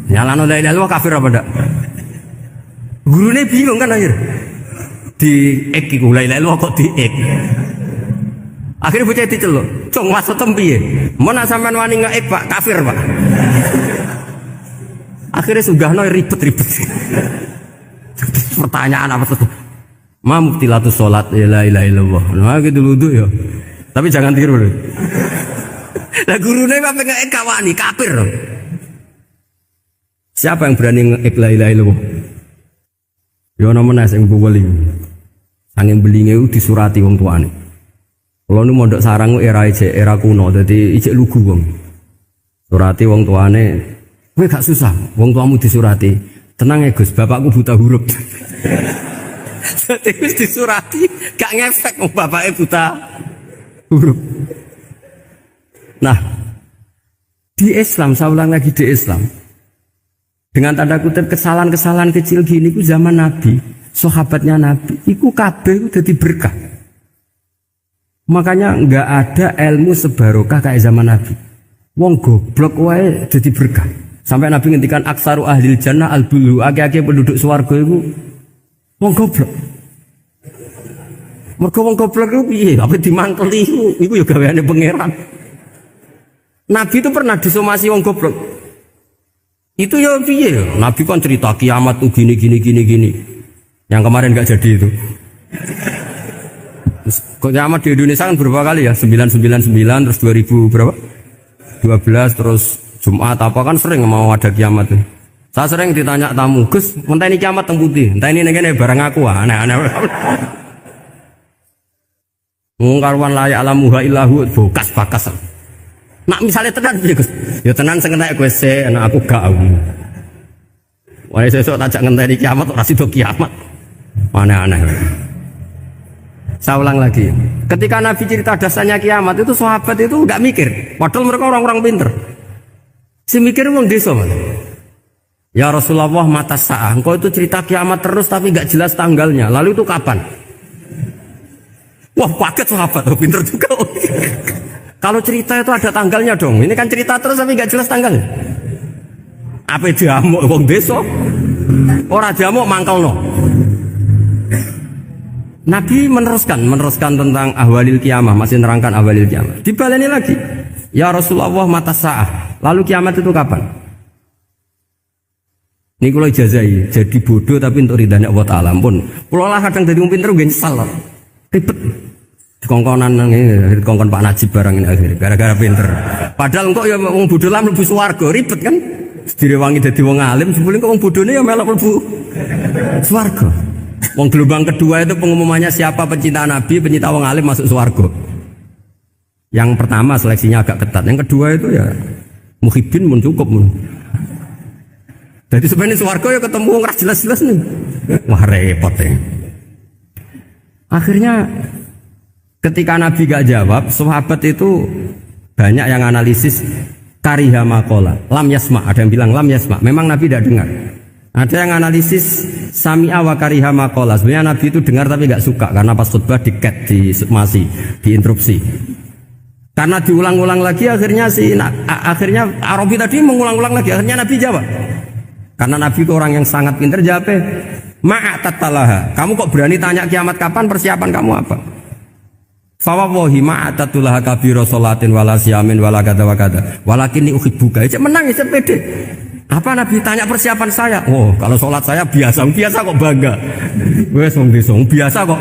Nyalahno la ilaha illallah kafir apa ndak? Gurune bingung kan akhir. Di ek iku la ilaha illallah kok di ek. Akhirnya bocah diceluk, "Cung maksud piye? Mun sampean wani ngeek Pak, kafir Pak." Akhirnya sugahno ribet-ribet. Pertanyaan apa tuh? Ma mubtilatus sholat la ilaha illallah. Nah gitu wudu ya. Tapi jangan tiru lho. Lah gurune kok pengen kawani kafir. Siapa yang berani ngeek la ilaha illallah? Yo namanya sing buweli. Angin belinge disurati wong tuane. Kalau nu mondok sarang era kuno, jadi ijek lugu wong. Surati wong tuane, kowe gak susah, wong tuamu disurati. Tenang ya Gus, bapakku buta huruf. Jadi wis disurati, gak ngefek wong bapaknya buta huruf. Nah, di Islam, saya ulang lagi di Islam. Dengan tanda kutip kesalahan-kesalahan kecil gini ku zaman Nabi, sahabatnya Nabi, iku kabeh dadi berkah. Makanya enggak ada ilmu sebarokah kayak zaman Nabi. Wong goblok wae dadi berkah. Sampai Nabi ngendikan aksaru ahlil jannah al-bulu, akeh-akeh penduduk swarga iku wong goblok. Mergo wong goblok iku piye? Apa dimangkeli iku ya gaweane pangeran. Nabi itu pernah disomasi wong goblok. Itu ya piye? Nabi kan cerita kiamat tuh gini. Yang kemarin enggak jadi itu. Kiamat di Indonesia kan berapa kali ya? 999 terus 2000 berapa? 12 terus Jumat apa kan sering mau ada kiamat tuh. Saya sering ditanya tamu, "Gus, entah ini kiamat teng putih, entah ini ngene barang aku aneh-aneh." Mungkarwan layak alamuha illahu bokas bakas. Nak misalnya tenan piye Gus? Ya tenan sing enek kowe sik, enak aku gak aku. Wae sesuk tajak ngenteni kiamat ora sida kiamat. Aneh-aneh. Saya ulang lagi, ketika Nabi cerita dasarnya kiamat itu sahabat itu nggak mikir, padahal mereka orang-orang pinter. Si mikir wong desa mas. Ya Rasulullah mata sa'ah, engkau itu cerita kiamat terus tapi nggak jelas tanggalnya. Lalu itu kapan? Wah paket sahabat, oh, pinter juga. Kalau cerita itu ada tanggalnya dong. Ini kan cerita terus tapi nggak jelas tanggalnya. Apa diamuk wong desa? Ora diamuk mangkelno. Nabi meneruskan tentang ahwalil kiamah, masih nerangkan ahwalil kiamah. Dibaleni lagi, ya Rasulullah mata sa'ah, lalu kiamat itu kapan? Ini kalau ijazai, jadi bodoh tapi untuk ridhanya Allah Ta'ala pun. Kalau lah kadang jadi pinter gue nyesal, ribet. Dikongkon Pak Najib barang ini akhirnya, gara-gara pinter. Padahal kok ya wong bodoh lah mlebu swarga, ribet kan? Direwangi dadi wong alim, sebelum kok wong bodohnya ya melok mlebu swarga. Wong gelombang kedua itu pengumumannya siapa pencinta Nabi, pencinta wong alim masuk swarga. Yang pertama seleksinya agak ketat, yang kedua itu ya muhibin pun cukup. Jadi sebenarnya swarga ya ketemu wong ras jelas-jelas nih. Wah repot ya. Akhirnya ketika Nabi gak jawab, sahabat itu banyak yang analisis kariha maqala, lam yasma, ada yang bilang lam yasma, memang Nabi tidak dengar. Ada yang analisis sami'a wa kariha maqala. Sebenarnya Nabi itu dengar tapi gak suka karena pas khutbah di-cut, diinterupsi. Karena diulang-ulang lagi akhirnya akhirnya Arabi tadi mengulang-ulang lagi, akhirnya Nabi jawab. Karena Nabi itu orang yang sangat pintar, jawabnya ma'atatalaha. Kamu kok berani tanya kiamat kapan, persiapan kamu apa? Fawawahi ma'atatulaha kabira sholatin wala siyamin wala kata wa kata walakin uhibbuka. Cek menang ya, cek pede. Apa Nabi tanya persiapan saya? Oh, kalau sholat saya biasa kok bangga. Wes wong desa biasa kok.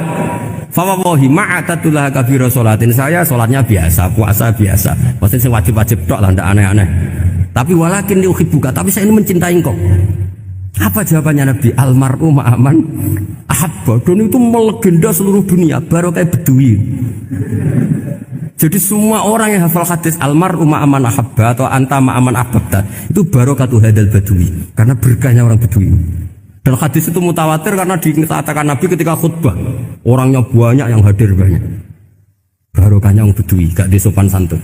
Fawawahi ma'atatulaha kabira sholatin, saya sholatnya biasa, puasa biasa. Maksudnya wajib-wajib tok lah, ndak aneh-aneh. Tapi walakin uhibbuka, tapi saya ini mencintai engkau. Apa jawabannya Nabi? Almar'u ma'aman ahabba. Dan itu melegenda seluruh dunia, baru kayak Bedui. Jadi semua orang yang hafal hadis almar'u ma'aman ahabba atau anta ma'aman ahabba itu barokatu hadal Badui, karena berkahnya orang Bedui. Dan hadis itu mutawatir karena dikatakan Nabi ketika khutbah, orangnya banyak yang hadir banyak. Barokahnya orang Bedui, gak disopan santun.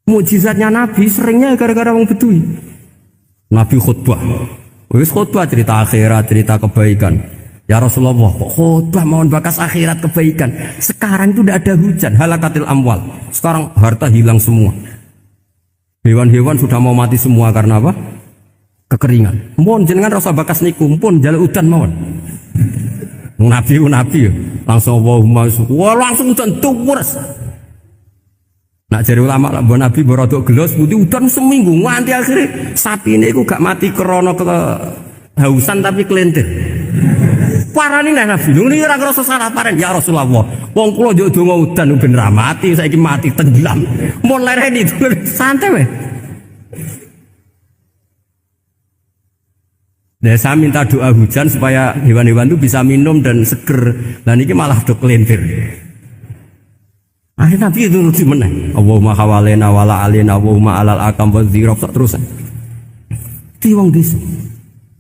Mukjizatnya Nabi seringnya gara-gara orang Bedui. Nabi khutbah, wis khutbah cerita akhirat, cerita kebaikan. Ya Rasulullah, kok khotbah mohon bakas akhirat kebaikan. Sekarang itu tidak ada hujan, halakatil amwal. Sekarang harta hilang semua. Hewan-hewan sudah mau mati semua karena apa? Kekeringan. Mohon jenengan rasa bakas niku, pun jaluk udan mohon. Nabi langsung Allahumma wah langsung udan tuwres. Nak jari ulama lah, Nabi berodok gelos putih udan seminggu nganti akhirnya sapi ini aku gak mati krono kehausan tapi kelentir. Parani nih Nabi, ini ora ngrasa salah paren ya Rasulullah. Wong kula yo donga udan ben ra mati, saiki mati tenggelam. Mun lereni santai weh. Nah, saya minta doa hujan supaya hewan-hewan itu bisa minum dan seger. Lah niki malah do kelentir. Akhirnya Nabi itu nuruti meneh. Allahumma hawalena wala alina Allahumma alal akam wa dzirab terus. Di wong desa.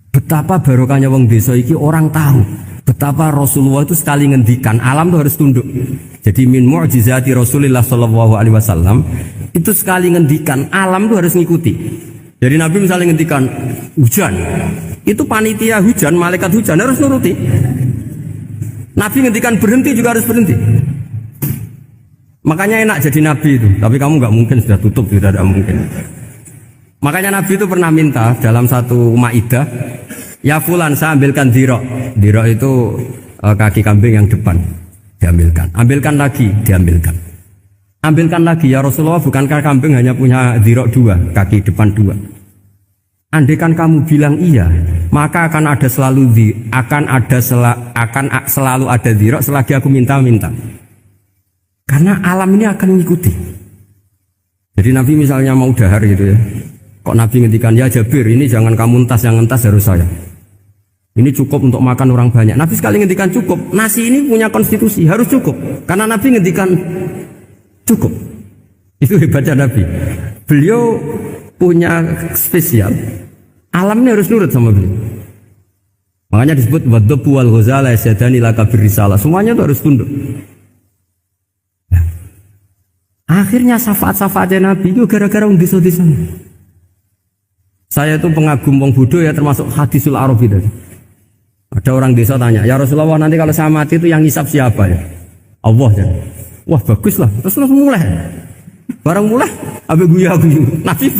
Betapa barokahnya wong desa iki orang tahu betapa Rasulullah itu sekali ngendikan alam itu harus tunduk. Jadi min mu'jizati Rasulullah sallallahu alaihi wasallam itu sekali ngendikan alam itu harus ngikuti. Jadi Nabi misalnya ngendikan hujan, itu panitia hujan, malaikat hujan harus nuruti. Nabi ngendikan berhenti juga harus berhenti. Makanya enak jadi Nabi itu, tapi kamu nggak mungkin sudah tutup, tidak ada mungkin. Makanya Nabi itu pernah minta dalam satu maidah, ya fulan saya ambilkan dirok. Dirok itu kaki kambing yang depan, diambilkan. Ambilkan lagi, diambilkan. Ambilkan lagi ya Rasulullah, bukankah kambing hanya punya dirok dua, kaki depan dua. Andaikan kamu bilang iya, maka akan selalu ada dirok selagi aku minta-minta. Karena alam ini akan mengikuti. Jadi Nabi misalnya mau dahar gitu ya. Kok Nabi ngendikan ya Jabir ini jangan kamu entas, yang entas harus saya. Ini cukup untuk makan orang banyak. Nabi sekali ngendikan cukup. Nasi ini punya konstitusi harus cukup. Karena Nabi ngendikan cukup. Itu hebatnya Nabi. Beliau punya spesial. Alam ini harus nurut sama beliau. Makanya disebut wadhabu wal ghazala yasadani laka birrisalah. Semuanya itu harus tunduk. Nah, akhirnya syafaat-syafaatnya Nabi itu gara-gara wong desa-desa. Saya itu pengagum wong Buddha ya, termasuk hadisul Arabi tadi. Ada orang desa tanya, ya Rasulullah nanti kalau saya mati itu yang ngisap siapa ya? Allah ya. Wah bagus lah, terus mulai. Barang mulai, abe guya. Nabi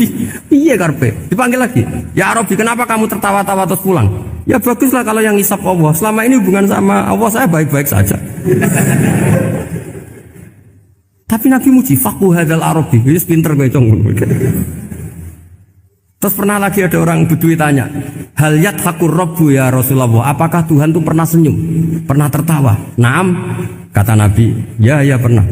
piye karpe? Dipanggil lagi. Ya Arabi, kenapa kamu tertawa-tawa terus pulang? Ya bagus lah kalau yang ngisap Allah. Selama ini hubungan sama Allah saya baik-baik saja. Tapi Nabi muji faku hadal Arabi, wis pinter kowe cong. Terus pernah lagi ada orang Bedui tanya, hal yadhakur rabbu ya Rasulullah, apakah Tuhan itu pernah senyum, pernah tertawa? Naam, kata Nabi, ya pernah.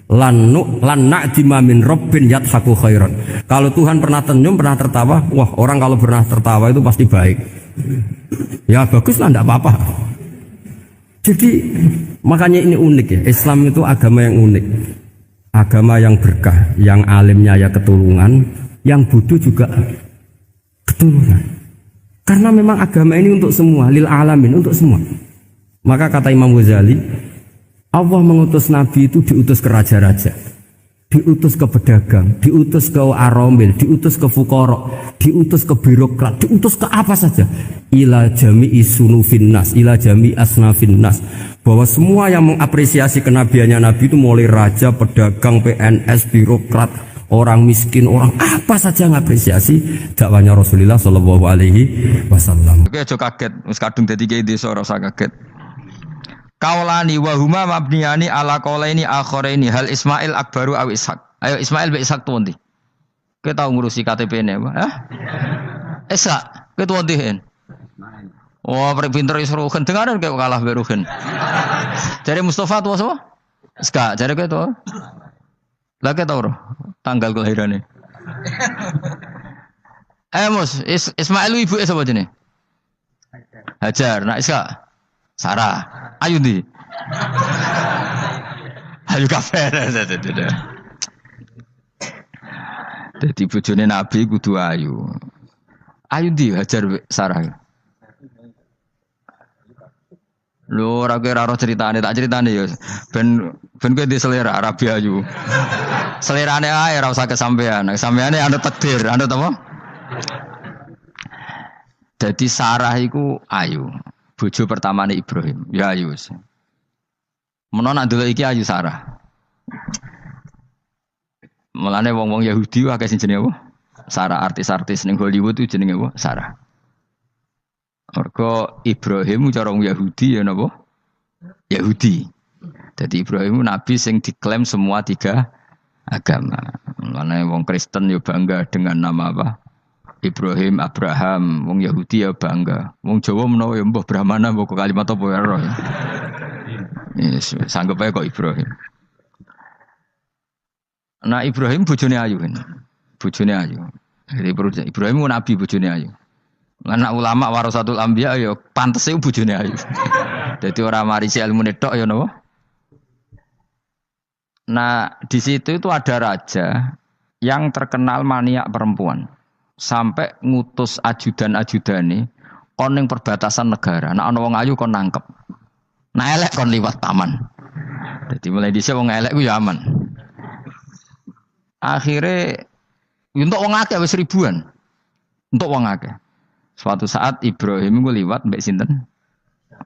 Lan na'dima min rabbin yadhaku khairan. Kalau Tuhan pernah senyum, pernah tertawa, wah orang kalau pernah tertawa itu pasti baik. Ya bagus lah, enggak apa-apa. Jadi makanya ini unik ya, Islam itu agama yang unik. Agama yang berkah, yang alimnya ya ketulungan, yang bodoh juga ketulungan. Karena memang agama ini untuk semua, lil alamin, untuk semua. Maka kata Imam Ghazali, Allah mengutus Nabi itu diutus ke raja-raja, diutus ke pedagang, diutus ke aromil, diutus ke fuqara, diutus ke birokrat, diutus ke apa saja. Ila jami'i sunufin nas, ila jami'i asnafin nas. Bahwa semua yang mengapresiasi kenabiannya Nabi itu mulai raja, pedagang, PNS, birokrat, orang miskin, orang apa saja ngapresiasi dakwahnya Rasulullah Shallallahu Alaihi Wasallam. Oke, aja kaget, wis kadung dadi kiai desa ora usah kaget. Kaulani wa huma mabniyani ala qaulaini akharaini hal Ismail akbaru aw Ishaq. Ayo Ismail be Ishaq tuh ndi? Kowe tau ngurusi KTP-ne, Hah? Ishaq, kowe tuh ndi hen? Oh, pinter iso Ruhin dengaran kowe kalah be Ruhin. Jare Mustafa tuh sapa? Ska, jare kowe tuh. Lah kowe tau ora tanggal kelahirane? Mus, Ismail ibu sapa jenenge? Hajar. Nak Ishaq? Sarah. Ayu ndi? Ayu kafe. Dadi bojone Nabi kudu ayu. Ayu ndi Hajar Sarah? Lho ora kira ceritane, tak ceritane ya. Ben kowe di selera Arabi ayu. Selerane ae ora usah kesampean. Sampeane anut takdir, anut apa? Dadi Sarah iku ayu. bojo pertamane Ibrahim. Ya ayu wis. Menawa nak delok iki ayu Sarah. Mulane wong-wong Yahudi akeh sing jenenge apa? Sarah, artis-artis ning Hollywood itu jenenge apa? Sarah. Mergo Ibrahim cara wong Yahudi ya napa? Yahudi. Jadi Ibrahim nabi sing diklaim semua tiga agama. Mulane wong Kristen ya bangga dengan nama apa? Ibrahim, Abraham, wong Yahudi ya bangga. Wong Jawa menawa ya mbah Brahmana mbah kalimat apa ya roh. Yes, sanggup ae kok Ibrahim. Nah Ibrahim bojone ayu kan. Bojone ayu. Jadi Ibrahim ku nabi bojone ayu. Anak ulama warasatul anbiya ya pantese bojone ayu. Jadi orang marisi ilmu tok ya napa? Nah, di situ itu ada raja yang terkenal maniak perempuan. Sampai ngutus ajudan-ajudane kon ning perbatasan negara. Nek ana wong ayu kon nangkep. Nek elek kon liwat taman. Jadi mulai dhisik wong elek ku ya aman. Akhire untuk wong akeh wis ribuan. Untuk wong akeh. Suatu saat Ibrahim ku liwat mbek sinten?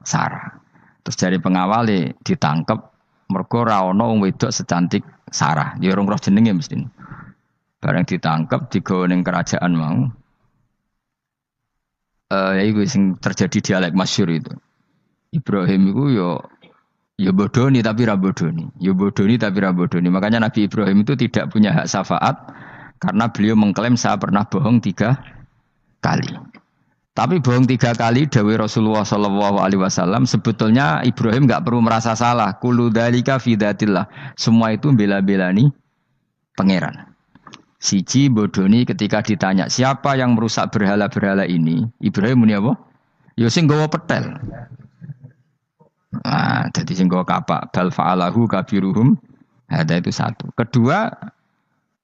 Sarah. Terus dari pengawal ditangkep mergo ora ana wong wedok secantik Sarah. Ya ora roh jenenge mesti. Bareng ditangkep digawa ning kerajaan mau. Ya iku sing terjadi dialek masyhur itu. Ibrahim iku ya bodoni tapi ra bodoni. Ya bodoni tapi ra bodoni. Makanya Nabi Ibrahim itu tidak punya hak syafaat karena beliau mengklaim saya pernah bohong 3 kali. Tapi bohong 3 kali dawuh Rasulullah sallallahu alaihi wasallam sebetulnya Ibrahim enggak perlu merasa salah. Kullu dzalika fi dzatillah. Semua itu bela-belani pangeran. Siji bodoni ketika ditanya siapa yang merusak berhala-berhala ini, Ibrahim muni apa? Ya sing nggawa petel. Nah, jadi sing nggawa kapak bal fa'alahu kabiruhum. Ada itu satu. Kedua,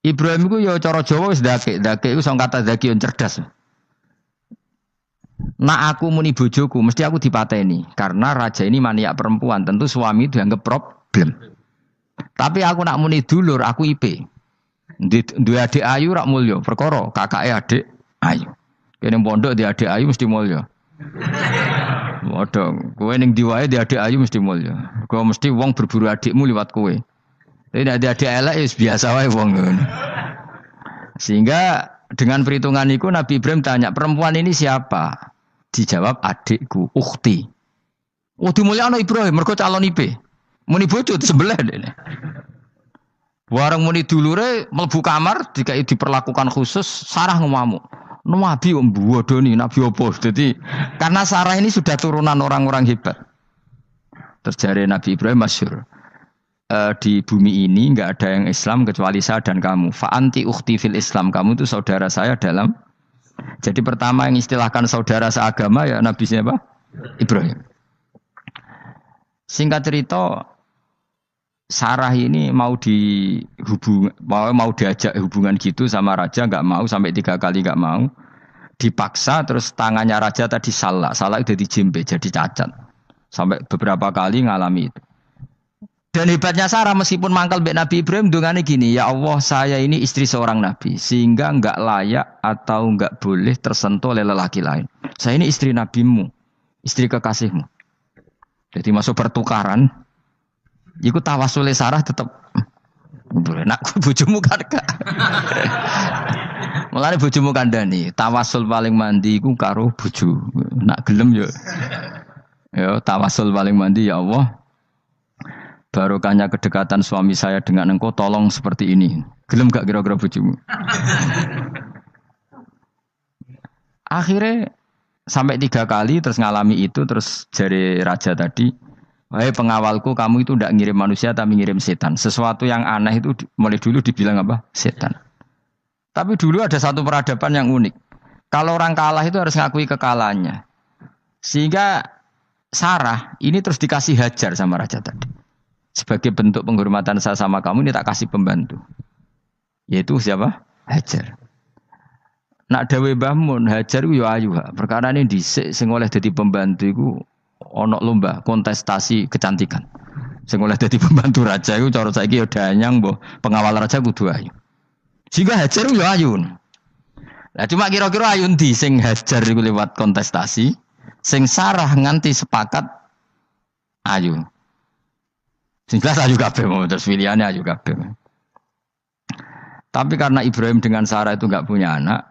Ibrahim itu ya cara Jawa wis dake iku sing kata zakiun cerdas. Nah aku muni bojoku mesti aku dipateni karena raja ini maniak perempuan, tentu suami dianggap problem. Tapi aku nak muni dulur aku IP. Duwe adik ayu rak mulya, perkara kakake adik ayu. Kene pondok di adik ayu mesti mulya. Modong, kowe ning diwae di adik ayu mesti mulya. Kowe mesti wong berburu adikmu liwat kowe. Tapi nek adik elek wis biasa wae wong ngono. Sehingga dengan perhitungan itu Nabi Ibrahim tanya, perempuan ini siapa? Dijawab adikku, ukhti. Oh dimulyakno Ibrahim, mergo calon IP. Muni bojo sebelah dene. Warang muni dulure mlebu kamar dikai diperlakukan khusus, Sarah ngamuk. Nabi mbodoni, nabi opo. Jadi karena Sarah ini sudah turunan orang-orang hebat. Terjadi Nabi Ibrahim masyhur. Di bumi ini enggak ada yang Islam kecuali saya dan kamu. Fa anti ukhti fil Islam, kamu itu saudara saya dalam. Jadi pertama yang istilahkan saudara seagama ya Nabi siapa? Ibrahim. Singkat cerita Sarah ini mau diajak hubungan gitu sama raja, nggak mau sampai 3 kali nggak mau, dipaksa terus tangannya raja tadi salah itu jadi jembe, jadi cacat, sampai beberapa kali ngalami itu. Dan hebatnya Sarah meskipun mangkal mbek Nabi Ibrahim dongane gini, ya Allah saya ini istri seorang nabi sehingga nggak layak atau nggak boleh tersentuh oleh lelaki lain. Saya ini istri nabimu, istri kekasihmu. Jadi masuk pertukaran. Iku tawasule Sarah tetep nak bojomu kan gak. Mulane bojomu kandhani, tawasul paling mandi iku karo bojo. Nak gelem yo. Ya tawasul paling mandi ya Allah. Barokahnya kedekatan suami saya dengan engkau tolong seperti ini. Gelem gak kira-kira bojomu? Akhirnya sampai 3 kali terus ngalami itu terus jari raja tadi. Wahai pengawalku, kamu itu tidak ngirim manusia tapi ngirim setan. Sesuatu yang aneh itu mulai dulu dibilang apa? Setan. Tapi dulu ada satu peradaban yang unik. Kalau orang kalah itu harus ngakui kekalahannya. Sehingga Sarah ini terus dikasih Hajar sama raja tadi. Sebagai bentuk penghormatan saya sama kamu ini tak kasih pembantu. Yaitu siapa? Hajar. Nak dawe Mbah Mun, Hajar itu ya ayu. Perkara ini dhisik sing oleh dadi pembantu iku ono lomba kontestasi kecantikan. Sing oleh dadi pembantu raja iku cara saiki ya danyang mbah pengawal raja kudu ayu. Sehingga Hajar yo ayu. Lah cuma kira-kira ayu ndi sing Hajar iku lewat kontestasi Sing Sarah nganti sepakat ayu. Sing jelas ayu kabeh terus pilihannya ayu kabeh. Tapi karena Ibrahim dengan Sarah itu enggak punya anak,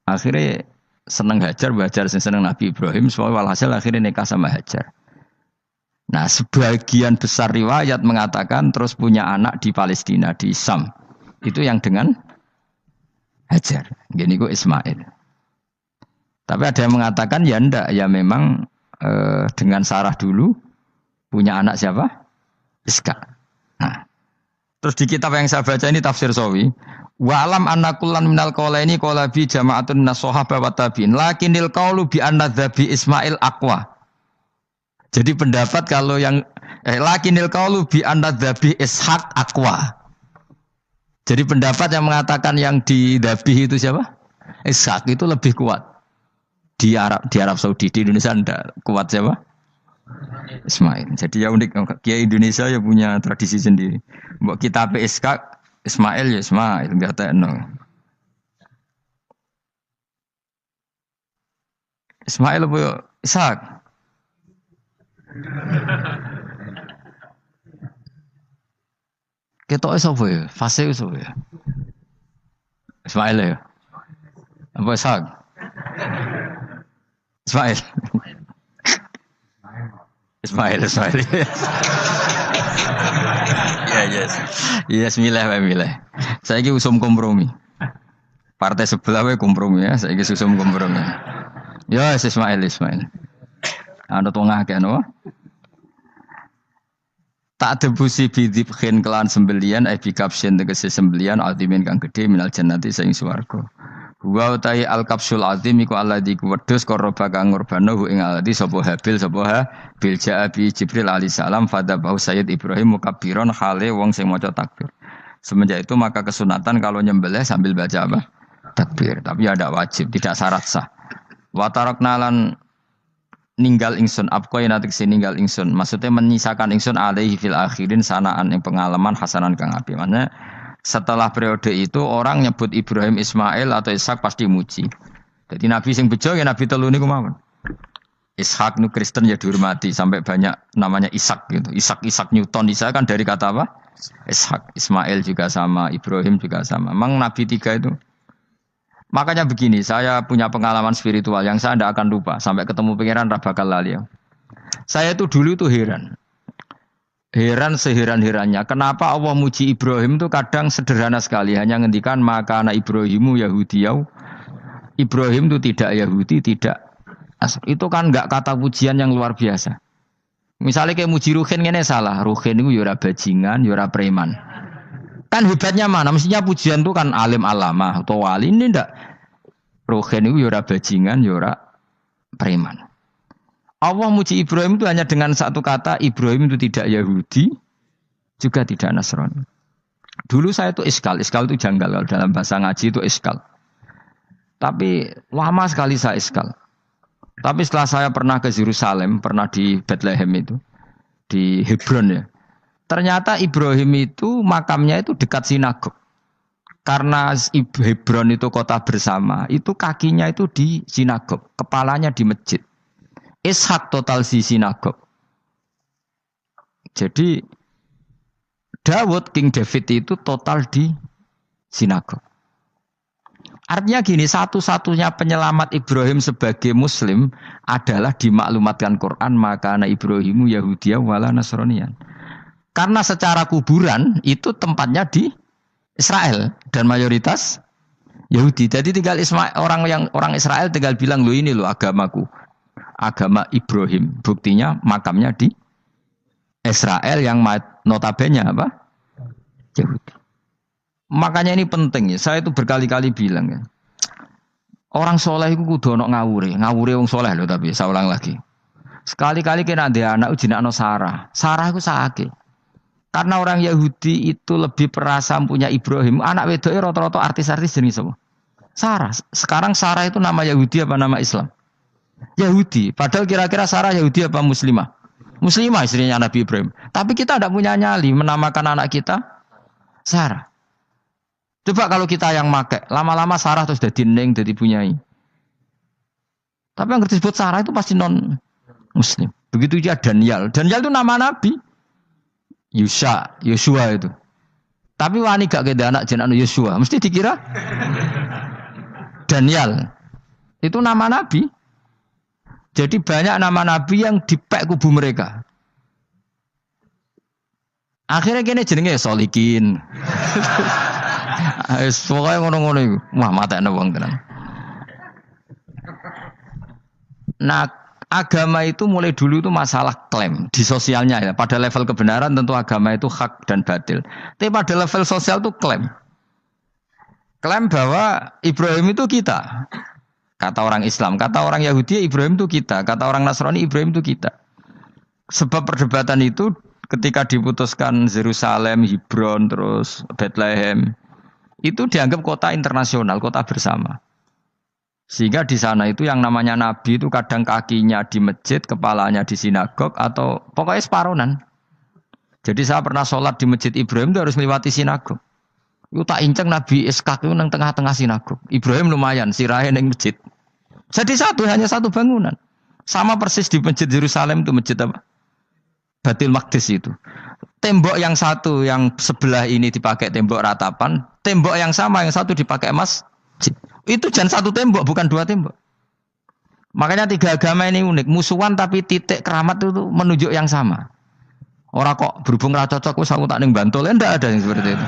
akhirnya seneng Hajar, Hajar seneng Nabi Ibrahim, soalnya walhasil akhirnya nikah sama Hajar. Nah, sebagian besar riwayat mengatakan terus punya anak di Palestina, di Sam. Itu yang dengan Hajar. Gini kok Ismail. Tapi ada yang mengatakan ya ndak, ya memang dengan Sarah dulu punya anak siapa? Iska. Nah, terus di kitab yang saya baca ini tafsir Sawi, wa alam anna kullan minal qaulaini qala bi jama'atun minas sahabah wa tabi'in lakinnil qaulu bi anna dzabi Ismail aqwa. Jadi pendapat kalau yang lakinnil qaulu bi anna dzabi Ishaq aqwa. Jadi pendapat yang mengatakan yang didabih itu siapa? Ishaq itu lebih kuat. Di Arab Saudi, di Indonesia enggak kuat siapa? Ismail. Jadi ya unik, Kiai Indonesia ya punya tradisi sendiri. Mbok kitab Ishaq, Ismail ya Ismail, enggak tekno. Ismail apa Ishaq? Ketoke sapa ya? Fase sapa ya? Ismail ya. Apa Ishaq? Ismail. Ismail. Ya, yes. Yes, milih. Saiki usum kompromi. Partai sebelah wae kompromi ya, saiki usum kompromi. Ya, Ismail. Ana tengah kan apa? Tak debusi bidibkhin kelan sembelian bikapsin tegese sembelian altimin kang gedhe minal jannati saing swarga. Wa utai al kapsul azim iku alladzi kuwedhus koroba kang ngurbanahu ing alladzi sapa habil bil ja'abi Jibril alaihi salam fadabahu Sayyid Ibrahim mukabbiron khale wong sing maca takbir. Semenjak itu maka kesunatan kalau nyembelih sambil baca apa? Takbir, tapi ada wajib, tidak syarat sah. Wa tarakna lan ninggal ingsun apko yen atik ninggal ingsun maksudnya menyisakan ingsun alaihi fil akhirin sanaan yang pengalaman hasanan kang apik. Maksudnya setelah periode itu orang nyebut Ibrahim Ismail atau Ishak pasti muji. Jadi Nabi sing bejo ya Nabi telu niku mawon. Ishak nu Kristen ya dihormati sampai banyak namanya Ishak gitu. Ishak Newton Ishak kan dari kata apa? Ishak. Ismail juga sama, Ibrahim juga sama. Memang Nabi tiga itu. Makanya begini, saya punya pengalaman spiritual yang saya tidak akan lupa. Sampai ketemu pangeran bakal lali. Saya itu dulu itu heran. Heran seheran-herannya. Kenapa Allah muji Ibrahim itu kadang sederhana sekali. Hanya ngendikan maka anak Ibrahimu Yahudiyau. Ibrahim itu tidak Yahudi, tidak. Itu kan enggak kata pujian yang luar biasa. Misalnya kayak muji Ruhin ini salah. Ruhin itu yura bajingan, yura preman. Kan hebatnya mana? Mestinya pujian itu kan alim alama atau wali. Ini enggak. Ruhin itu yura bajingan, yura preman. Allah muji Ibrahim itu hanya dengan satu kata, Ibrahim itu tidak Yahudi, juga tidak Nasrani. Dulu saya itu iskal itu janggal, kalau dalam bahasa ngaji itu iskal. Tapi lama sekali saya iskal. Tapi setelah saya pernah ke Yerusalem, pernah di Bethlehem itu, di Hebron ya. Ternyata Ibrahim itu makamnya itu dekat sinagog. Karena Hebron itu kota bersama, itu kakinya itu di sinagog, kepalanya di masjid. Ishak total di sinagog. Jadi King David itu total di sinagog. Artinya gini, satu-satunya penyelamat Ibrahim sebagai Muslim adalah dimaklumatkan Quran maka anak Ibrahimu Yahudiyah wala Nasraniyan. Karena secara kuburan itu tempatnya di Israel dan mayoritas Yahudi. Jadi tinggal orang Israel tinggal bilang lo ini lo agamaku. Agama Ibrahim, buktinya makamnya di Israel yang notabene apa? Yahudi. Makanya ini penting ya. Saya itu berkali-kali bilang ya. Orang soleh itu kudu ono ngawure wong soleh loh tapi saya ulang lagi. Sekali-kali kena ada anak ujinakno Sarah. Sarah itu sakit. Karena orang Yahudi itu lebih perasa punya Ibrahim. Anak wedoke rata-rata artis-artis jenis semua. Sarah. Sekarang Sarah itu nama Yahudi apa nama Islam? Yahudi. Padahal kira-kira Sarah Yahudi apa Muslimah? Muslimah istrinya Nabi Ibrahim. Tapi kita tidak punya nyali menamakan anak kita Sarah. Coba kalau kita yang make, lama-lama Sarah terus jadi neng, jadi punyai. Tapi yang disebut Sarah itu pasti non Muslim. Begitu juga Daniel. Daniel itu nama nabi. Yosua itu. Tapi wani gak keda anak jeneng Yosua, mesti dikira Daniel. Itu nama nabi. Jadi banyak nama nabi yang dipek kubu mereka. Akhirnya kene jenenge Solikin. Pokoknya ngono-ngono iku. Wah, matekno wong tenan. Nah, agama itu mulai dulu itu masalah klaim di sosialnya ya. Pada level kebenaran tentu agama itu hak dan batil. Tapi pada level sosial itu klaim. Klaim bahwa Ibrahim itu kita. Kata orang Islam, kata orang Yahudi Ibrahim itu kita, kata orang Nasrani Ibrahim itu kita. Sebab perdebatan itu ketika diputuskan Yerusalem, Hebron, terus Bethlehem, itu dianggap kota internasional, kota bersama. Sehingga di sana itu yang namanya nabi itu kadang kakinya di masjid, kepalanya di sinagog atau pokoknya separonan. Jadi saya pernah sholat di masjid Ibrahim itu harus melewati sinagog. Itu tak inceng Nabi Ishak itu nang tengah-tengah sinagog. Ibrahim lumayan sirahe ning masjid. Jadi hanya satu bangunan. Sama persis di masjid Yerusalem itu masjid apa? Baitul Maqdis itu. Tembok yang satu yang sebelah ini dipakai tembok ratapan, tembok yang sama yang satu dipakai masjid. Itu jangan satu tembok, bukan dua tembok. Makanya tiga agama ini unik. Musuhan tapi titik keramat itu menunjuk yang sama. Orang kok berhubung ra cocok wis aku tak ning Bantul, enggak ada yang seperti itu.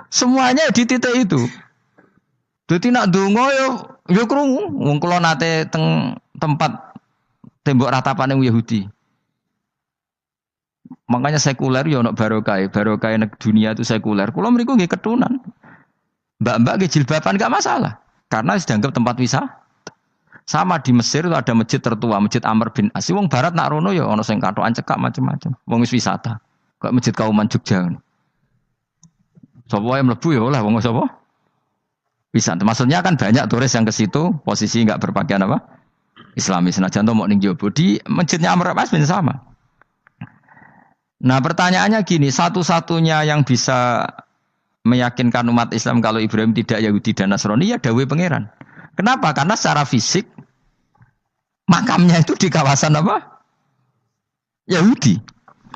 Semuanya di titik itu. Dadi nak ndonga yo krungu. Wong kula nate teng tempat tembok ratapan yang Yahudi. Makanya sekuler yo ono barokah nek dunia itu sekuler. Kula mriku nggih ketunan. Mbak-mbak jilbaban gak masalah. Karena dianggap tempat wisata. Sama di Mesir itu ada masjid tertua, Masjid Amr bin As. Wong barat nak rono ya ono sing katokan cekak macam-macam. Wong wis wisata. Kayak Masjid Kauman Jogja. Sapa wae mlebu ya oleh wong sapa? Wisata. Maksudnya kan banyak turis yang ke situ posisi enggak berpakaian apa? Islamis. Senajan to mok ning Jowo di Masjidnya Amr bin As bin sama. Nah, pertanyaannya gini, satu-satunya yang bisa meyakinkan umat Islam kalau Ibrahim tidak Yahudi dan Nasrani ya dawuh pangeran. Kenapa? Karena secara fisik makamnya itu di kawasan apa? Yahudi.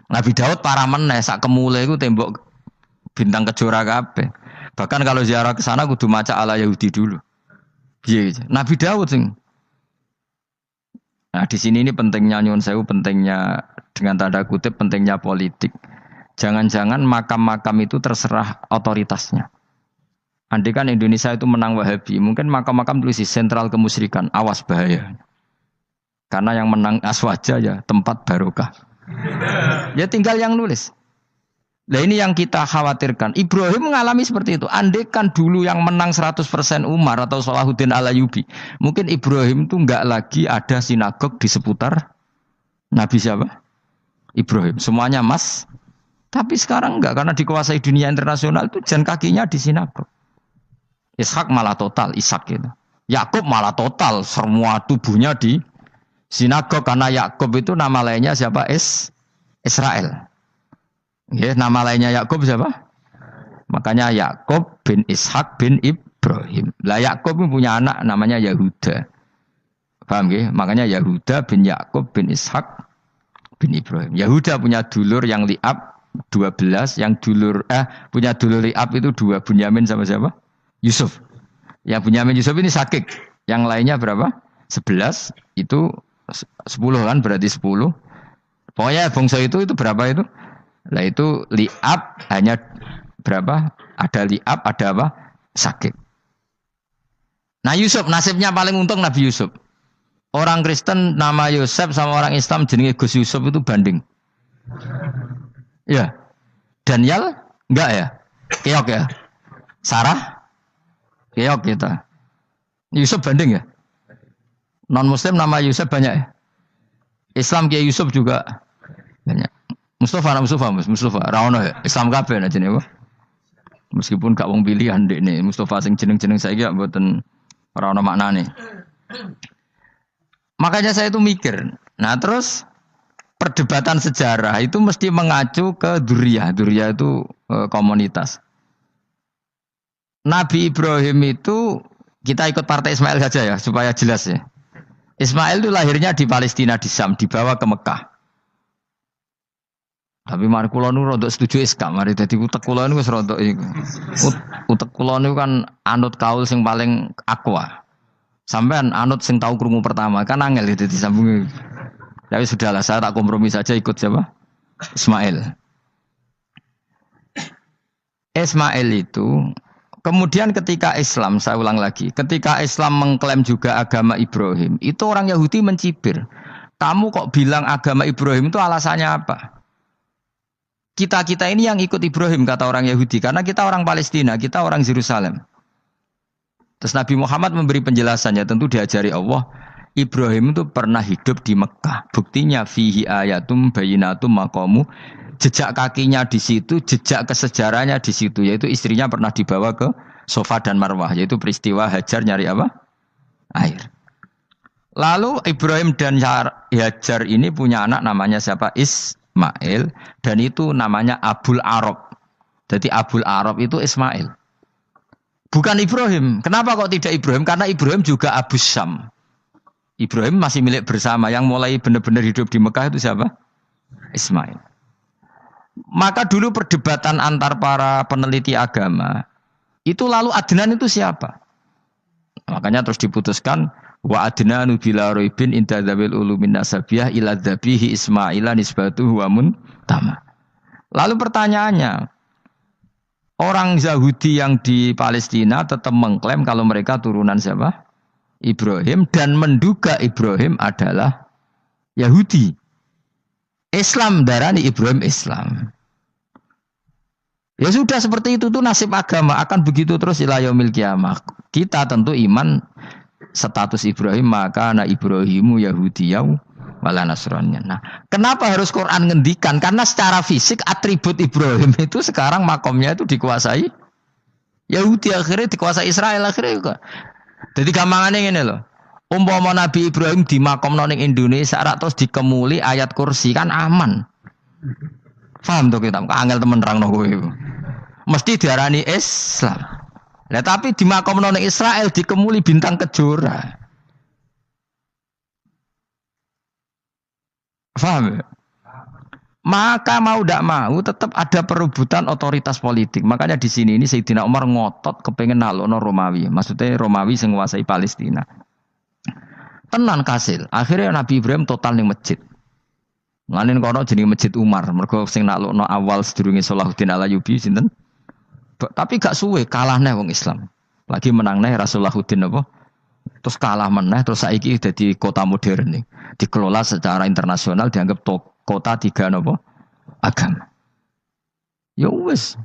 Nabi Daud para meneh sak kemule iku tembok bintang kejora kabeh. Bahkan kalau ziarah ke sana kudu maca ala Yahudi dulu. Piye gitu. Nabi Daud sing. Nah, di sini ini pentingnya nyuwun sewu, pentingnya dengan tanda kutip pentingnya politik. Jangan-jangan makam-makam itu terserah otoritasnya. Andai kan Indonesia itu menang Wahabi, mungkin makam-makam tulis sentral kemusyrikan, awas bahaya. Karena yang menang Aswaja ya tempat barokah. Ya tinggal yang nulis. Nah ini yang kita khawatirkan. Ibrahim mengalami seperti itu. Andai kan dulu yang menang 100% Umar atau Salahuddin Al-Ayyubi, mungkin Ibrahim itu enggak lagi ada sinagog di seputar Nabi siapa? Ibrahim. Semuanya mas. Tapi sekarang enggak, karena dikuasai dunia internasional itu jalan kakinya di sinagog. Ishak malah total, Ishak gitu. Yakub malah total, semua tubuhnya di sinagog. Karena Yakub itu nama lainnya siapa? Israel. Ya, nama lainnya Yakub siapa? Makanya Yakub bin Ishak bin Ibrahim. Lah Yakub punya anak namanya Yahuda. Paham ya? Makanya Yahuda bin Yakub bin Ishak bin Ibrahim. Yahuda punya dulur yang li'ab 12, yang punya dulur li'ab itu 2, Bunyamin sama siapa? Yusuf. Yang Bunyamin Yusuf ini Sakik. Yang lainnya berapa? 11, itu 10 kan, berarti 10. Pokoknya bangsa itu berapa itu? Lah itu li'ab hanya berapa? Ada li'ab, ada apa? Sakik. Nah Yusuf, nasibnya paling untung Nabi Yusuf. Orang Kristen nama Yosef sama orang Islam jenenge Gus Yusuf itu banding. Ya. Daniel enggak ya? Keok ya. Sarah keok kita. Yusuf banding ya? Non muslim nama Yusuf banyak ya? Islam Kiai Yusuf juga banyak. Mustafa Raono ya. Islam kabeh nah jenenge. Meskipun gak wong pilihan ndekne Mustafa sing jeneng-jeneng saiki ya mboten ora ono maknane. Makanya saya itu mikir. Nah terus perdebatan sejarah itu mesti mengacu ke Duriyah. Duriyah itu komunitas. Nabi Ibrahim itu Kita ikut partai Ismail saja ya supaya jelas ya. Ismail itu lahirnya di Palestina di Syam, dibawa ke Mekah. Tapi mari kula nu rodok setuju iska, mari dadi utek kula niku wis rodok iku. Utek kula niku kan anut kaul sing paling aqua. Sampean anut sing tahu krungu pertama, kan angel dadi disambung. Tapi sudahlah, saya tak kompromi saja ikut siapa? Ismail. Ismail itu kemudian ketika Islam, saya ulang lagi, ketika Islam mengklaim juga agama Ibrahim, itu orang Yahudi mencibir. Kamu kok bilang agama Ibrahim itu alasannya apa? Kita ini yang ikut Ibrahim, kata orang Yahudi, karena kita orang Palestina, kita orang Yerusalem. Terus Nabi Muhammad memberi penjelasannya, tentu diajari Allah, Ibrahim itu pernah hidup di Mekah. Buktinya fihi ayatum bayinatum maqamu, jejak kakinya di situ, jejak kesejarahnya di situ, yaitu istrinya pernah dibawa ke Safa dan Marwah, yaitu peristiwa Hajar nyari apa? Air. Lalu Ibrahim dan Hajar ini punya anak namanya siapa? Ismail, dan itu namanya Abul Arab. Jadi Abul Arab itu Ismail. Bukan Ibrahim. Kenapa kok tidak Ibrahim? Karena Ibrahim juga Abu Syam. Ibrahim masih milik bersama. Yang mulai benar-benar hidup di Mekah itu siapa? Ismail. Maka dulu perdebatan antar para peneliti agama, itu lalu Adnan itu siapa? Makanya terus diputuskan wa adnanu bila roibin inda dzawil ulumin nasabiyah ila dzabihi Ismaila nisbatuhu wa muntama. Lalu pertanyaannya, orang Yahudi yang di Palestina tetap mengklaim kalau mereka turunan siapa? Ibrahim, dan menduga Ibrahim adalah Yahudi. Islam darani Ibrahim Islam. Ya sudah seperti itu tuh nasib agama akan begitu terus ila yaumil qiyamah. Kita tentu iman status Ibrahim, maka ana Ibrahimu Yahudiyau wala Nasraniyan. Nah, kenapa harus Quran ngendikan? Karena secara fisik atribut Ibrahim itu sekarang makomnya itu dikuasai Yahudi, akhirnya dikuasai Israel akhirnya juga. Jadi gampangannya ngene loh. Umpama Nabi Ibrahim di makom ning Indonesia terus dikemuli ayat kursi kan aman. Paham tuh kita? Angel temen nerangno kowe iku. Mesti diarani Islam. Lah tapi di makom ning Israel dikemuli bintang kejora. Paham? Maka mau tidak mau tetap ada perebutan otoritas politik. Makanya di sini ini Sayyidina Umar ngotot kepengen nalono Romawi. Maksudnya Romawi yang menguasai Palestina. Tenan kasil. Akhirnya Nabi Ibrahim total ning masjid. Nganin kono jenenge Masjid Umar. Mergo sing nalono awal sedurunge Salahuddin Al-Ayyubi sinten? Tapi gak suwe kalah neh wong Islam. Lagi menang neh Rasulullahuddin apa? Terus kalah meneh terus saiki dadi kota modern nih. Dikelola secara internasional dianggap kota tiga nopo agama. Ya wis.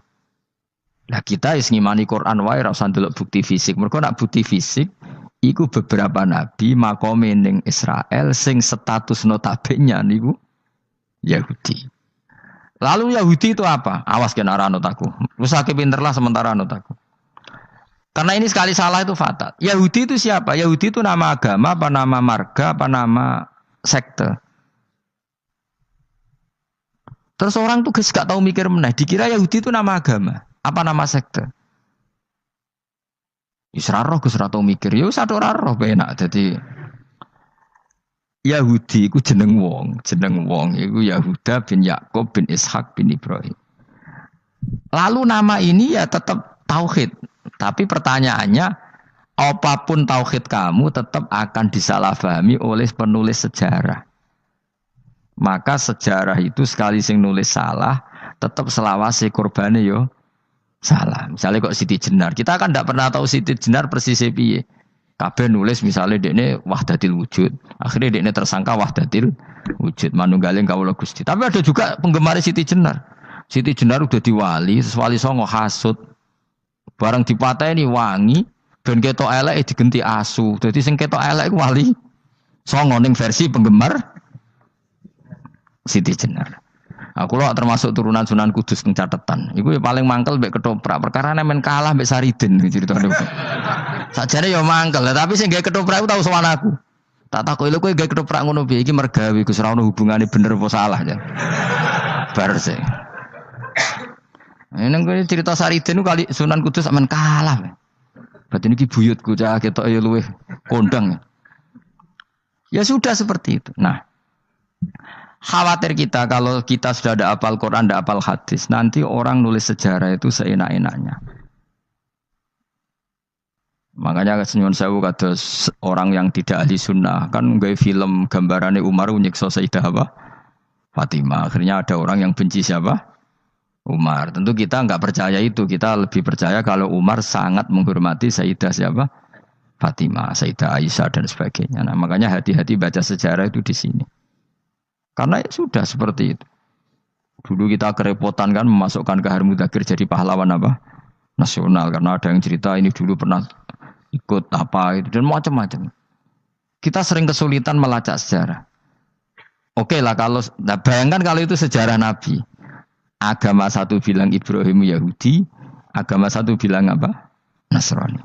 Lah kita wis ngimani Quran wae ora usah ndelok bukti fisik. Mergo nak bukti fisik iku beberapa nabi makome ning Israel sing status notabene niku Yahudi. Lalu Yahudi itu apa? Awas kena anut aku. Wis akeh pinterlah sementara anut aku. Karena ini sekali salah itu fatal. Yahudi itu siapa? Yahudi itu nama agama, apa nama marga, apa nama sekte. Terus orang tuh gak tahu mikir meneh. Dikira Yahudi itu nama agama, apa nama sekte. Israroh gus tahu mikir. Ya satu roh enak. Jadi Yahudi itu jeneng wong itu Yahuda bin Yakub bin Ishak bin Ibrahim. Lalu nama ini ya tetap tauhid. Tapi pertanyaannya, apapun tauhid kamu tetap akan disalahpahami oleh penulis sejarah. Maka sejarah itu sekali sing nulis salah, tetap selawase korbane yo salah. Misalnya kok Siti Jenar, kita kan tidak pernah tahu Siti Jenar persisnya piye. Kabeh nulis misalnya dekne wahdatil wujud, akhirnya dekne tersangka wahdatil wujud, manunggaling kawula Gusti. Tapi ada juga penggemar Siti Jenar. Siti Jenar udah diwali, wali songo hasud. Barang dipateni wangi, ben ketok elek digenti asu. Dadi sing ketok elek iku wali songo ning versi penggemar Siti Jenar. Aku lho termasuk turunan Sunan Kudus ning catetan. Iku ya paling mangkel mbek ketoprak. Perkara men kalah mbek Saridin ceritane. Sajane ya mangkel, tapi sing gawe ketoprak iku tau sowan aku. Tak takoki lho kowe gawe ketoprak ngono piye iki mergawe Gus ora ono hubungane bener apa salah ya. Bar sih. Ini cerita Saridin kali Sunan Kudus aman kalah. Berarti ini buyutku cah ketok ya luweh kondang. Ya sudah seperti itu. Nah, khawatir kita kalau kita sudah ada hafal Quran, ada hafal hadis, nanti orang nulis sejarah itu seenak-enaknya. Makanya senyum sewu kados orang yang tidak ahli sunnah kan nggawe film gambarannya Umar nyiksa Sayyidah apa? Fatimah. Akhirnya ada orang yang benci siapa? Umar. Tentu kita enggak percaya itu. Kita lebih percaya kalau Umar sangat menghormati Sayyidah siapa? Fatimah, Sayyidah Aisyah dan sebagainya. Nah, makanya hati-hati baca sejarah itu di sini. Karena ya sudah seperti itu. Dulu kita kerepotan kan memasukkan Kahar Mudzakkir jadi pahlawan apa? Nasional. Karena ada yang cerita ini dulu pernah ikut apa itu dan macam-macam. Kita sering kesulitan melacak sejarah. Oke lah kalau bayangkan kalau itu sejarah Nabi. Agama satu bilang Ibrahim Yahudi, agama satu bilang apa? Nasrani.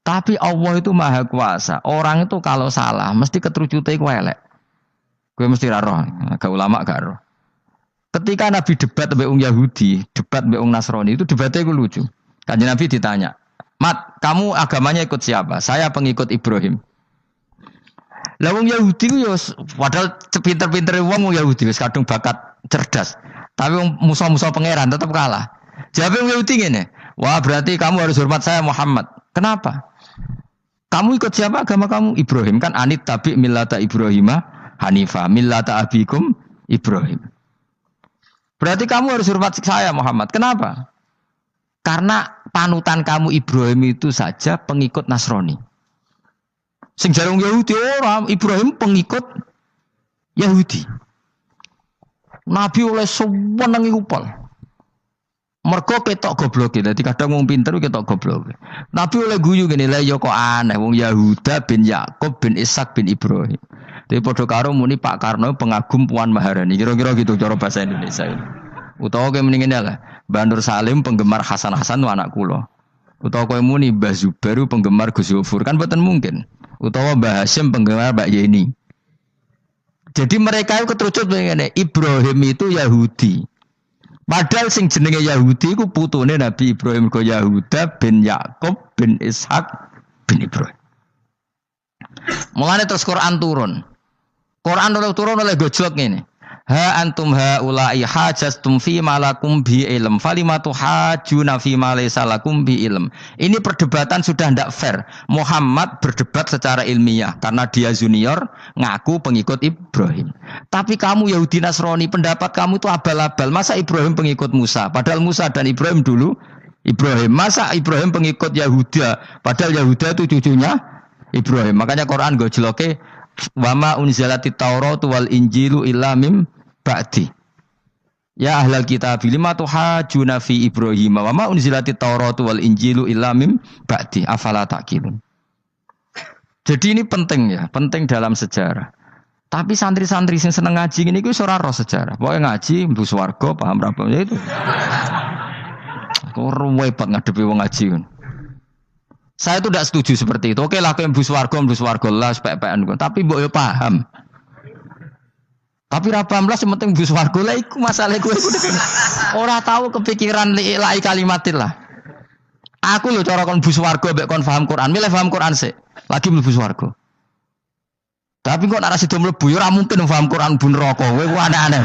Tapi Allah itu maha kuasa. Orang itu kalau salah mesti keterucute iku elek. Kowe mesti ra roh, agak ulama gak roh. Ketika Nabi debat mbek wong Yahudi, debat mbek wong Nasrani itu debatnya iku lucu. Kanjeng Nabi ditanya, "Mat, kamu agamanya ikut siapa?" "Saya pengikut Ibrahim." Lah wong Yahudi ku yo padahal pinter-pintere wong Yahudi wis kadung bakat cerdas. Tapi wong musuh-musuh pangeran tetap kalah. Jawab wong Yahudi ngene, "Wah, berarti kamu harus hormat saya Muhammad." "Kenapa?" "Kamu ikut siapa agama kamu?" "Ibrahim." "Kan anit tabi millata Ibrahimah Hanifah millata abikum Ibrahim." "Berarti kamu harus hormat saya Muhammad." "Kenapa?" "Karena panutan kamu Ibrahim itu saja pengikut Nasrani." Sing jarang Yahudi orang Ibrahim pengikut Yahudi. Nabi oleh sewenang upal. Mergo ketok goblok. Dadi kadang wong pinter ketok goblok. Nabi oleh guyu ngene lha ya kok aneh wong Yahuda bin Yakub bin Ishak bin Ibrahim. Tapi padha karo muni Pak Karno pengagum Puan Maharani. Kira-kira gitu cara bahasa Indonesia. Utawa kowe muni ngene lah, Bandur Salim penggemar Hasan Hasan anak kula. Utawa kowe muni Mbah Zubair penggemar Gus Yofur kan mboten mungkin. Utawa Mbah Hasyim penggemar Mbak Yeni. Jadi mereka itu keterucut ngene, Ibrahim itu Yahudi. Padahal sing jenenge Yahudi iku putune Nabi Ibrahim ko Yahuda bin Yakub bin Ishak bin Ibrahim. Mulane terus Quran turun. Quran turun oleh gojlok ngene. Ha antum haula'i hajastum fi malakum bi ilm falimatu hajuna fi ma laysa lakum bi ilm. Ini perdebatan sudah tidak fair. Muhammad berdebat secara ilmiah karena dia junior ngaku pengikut Ibrahim. Tapi kamu Yahudi Nasrani pendapat kamu itu abal-abal. Masa Ibrahim pengikut Musa? Padahal Musa dan Ibrahim dulu Ibrahim. Masa Ibrahim pengikut Yahuda? Padahal Yahuda itu cucunya Ibrahim. Makanya Quran gojloke wama unzalatit Tauratu wal Injilu illa mim ba'di. Ya ahlal kitab lima tuhajuna fi Ibrahim wa ma unzilatit Tauratu wal Injilu illa mim ba'di afala taqilun. Jadi ini penting ya, penting dalam sejarah. Tapi santri-santri sing seneng ngaji ini wis ora roh sejarah. Pokoke ngaji mlebu swarga paham ra ya itu. Kok repot ngadepi wong ngaji. Saya itu tidak setuju seperti itu. Oke lah kowe mlebu swarga lah sepek-pekan. Tapi mbok yo paham. Tapi ra paham lah penting mlebu swarga lah iku masalah kowe. Ora tahu kepikiran lai kalimatil lah. Aku lho cara kon mlebu swarga mbek kon paham Quran. Milih paham Quran sik. Lagi mlebu swarga. Tapi kok nek sida mlebu yo ora mungkin paham Quran bu neraka. Kowe ku aneh-aneh.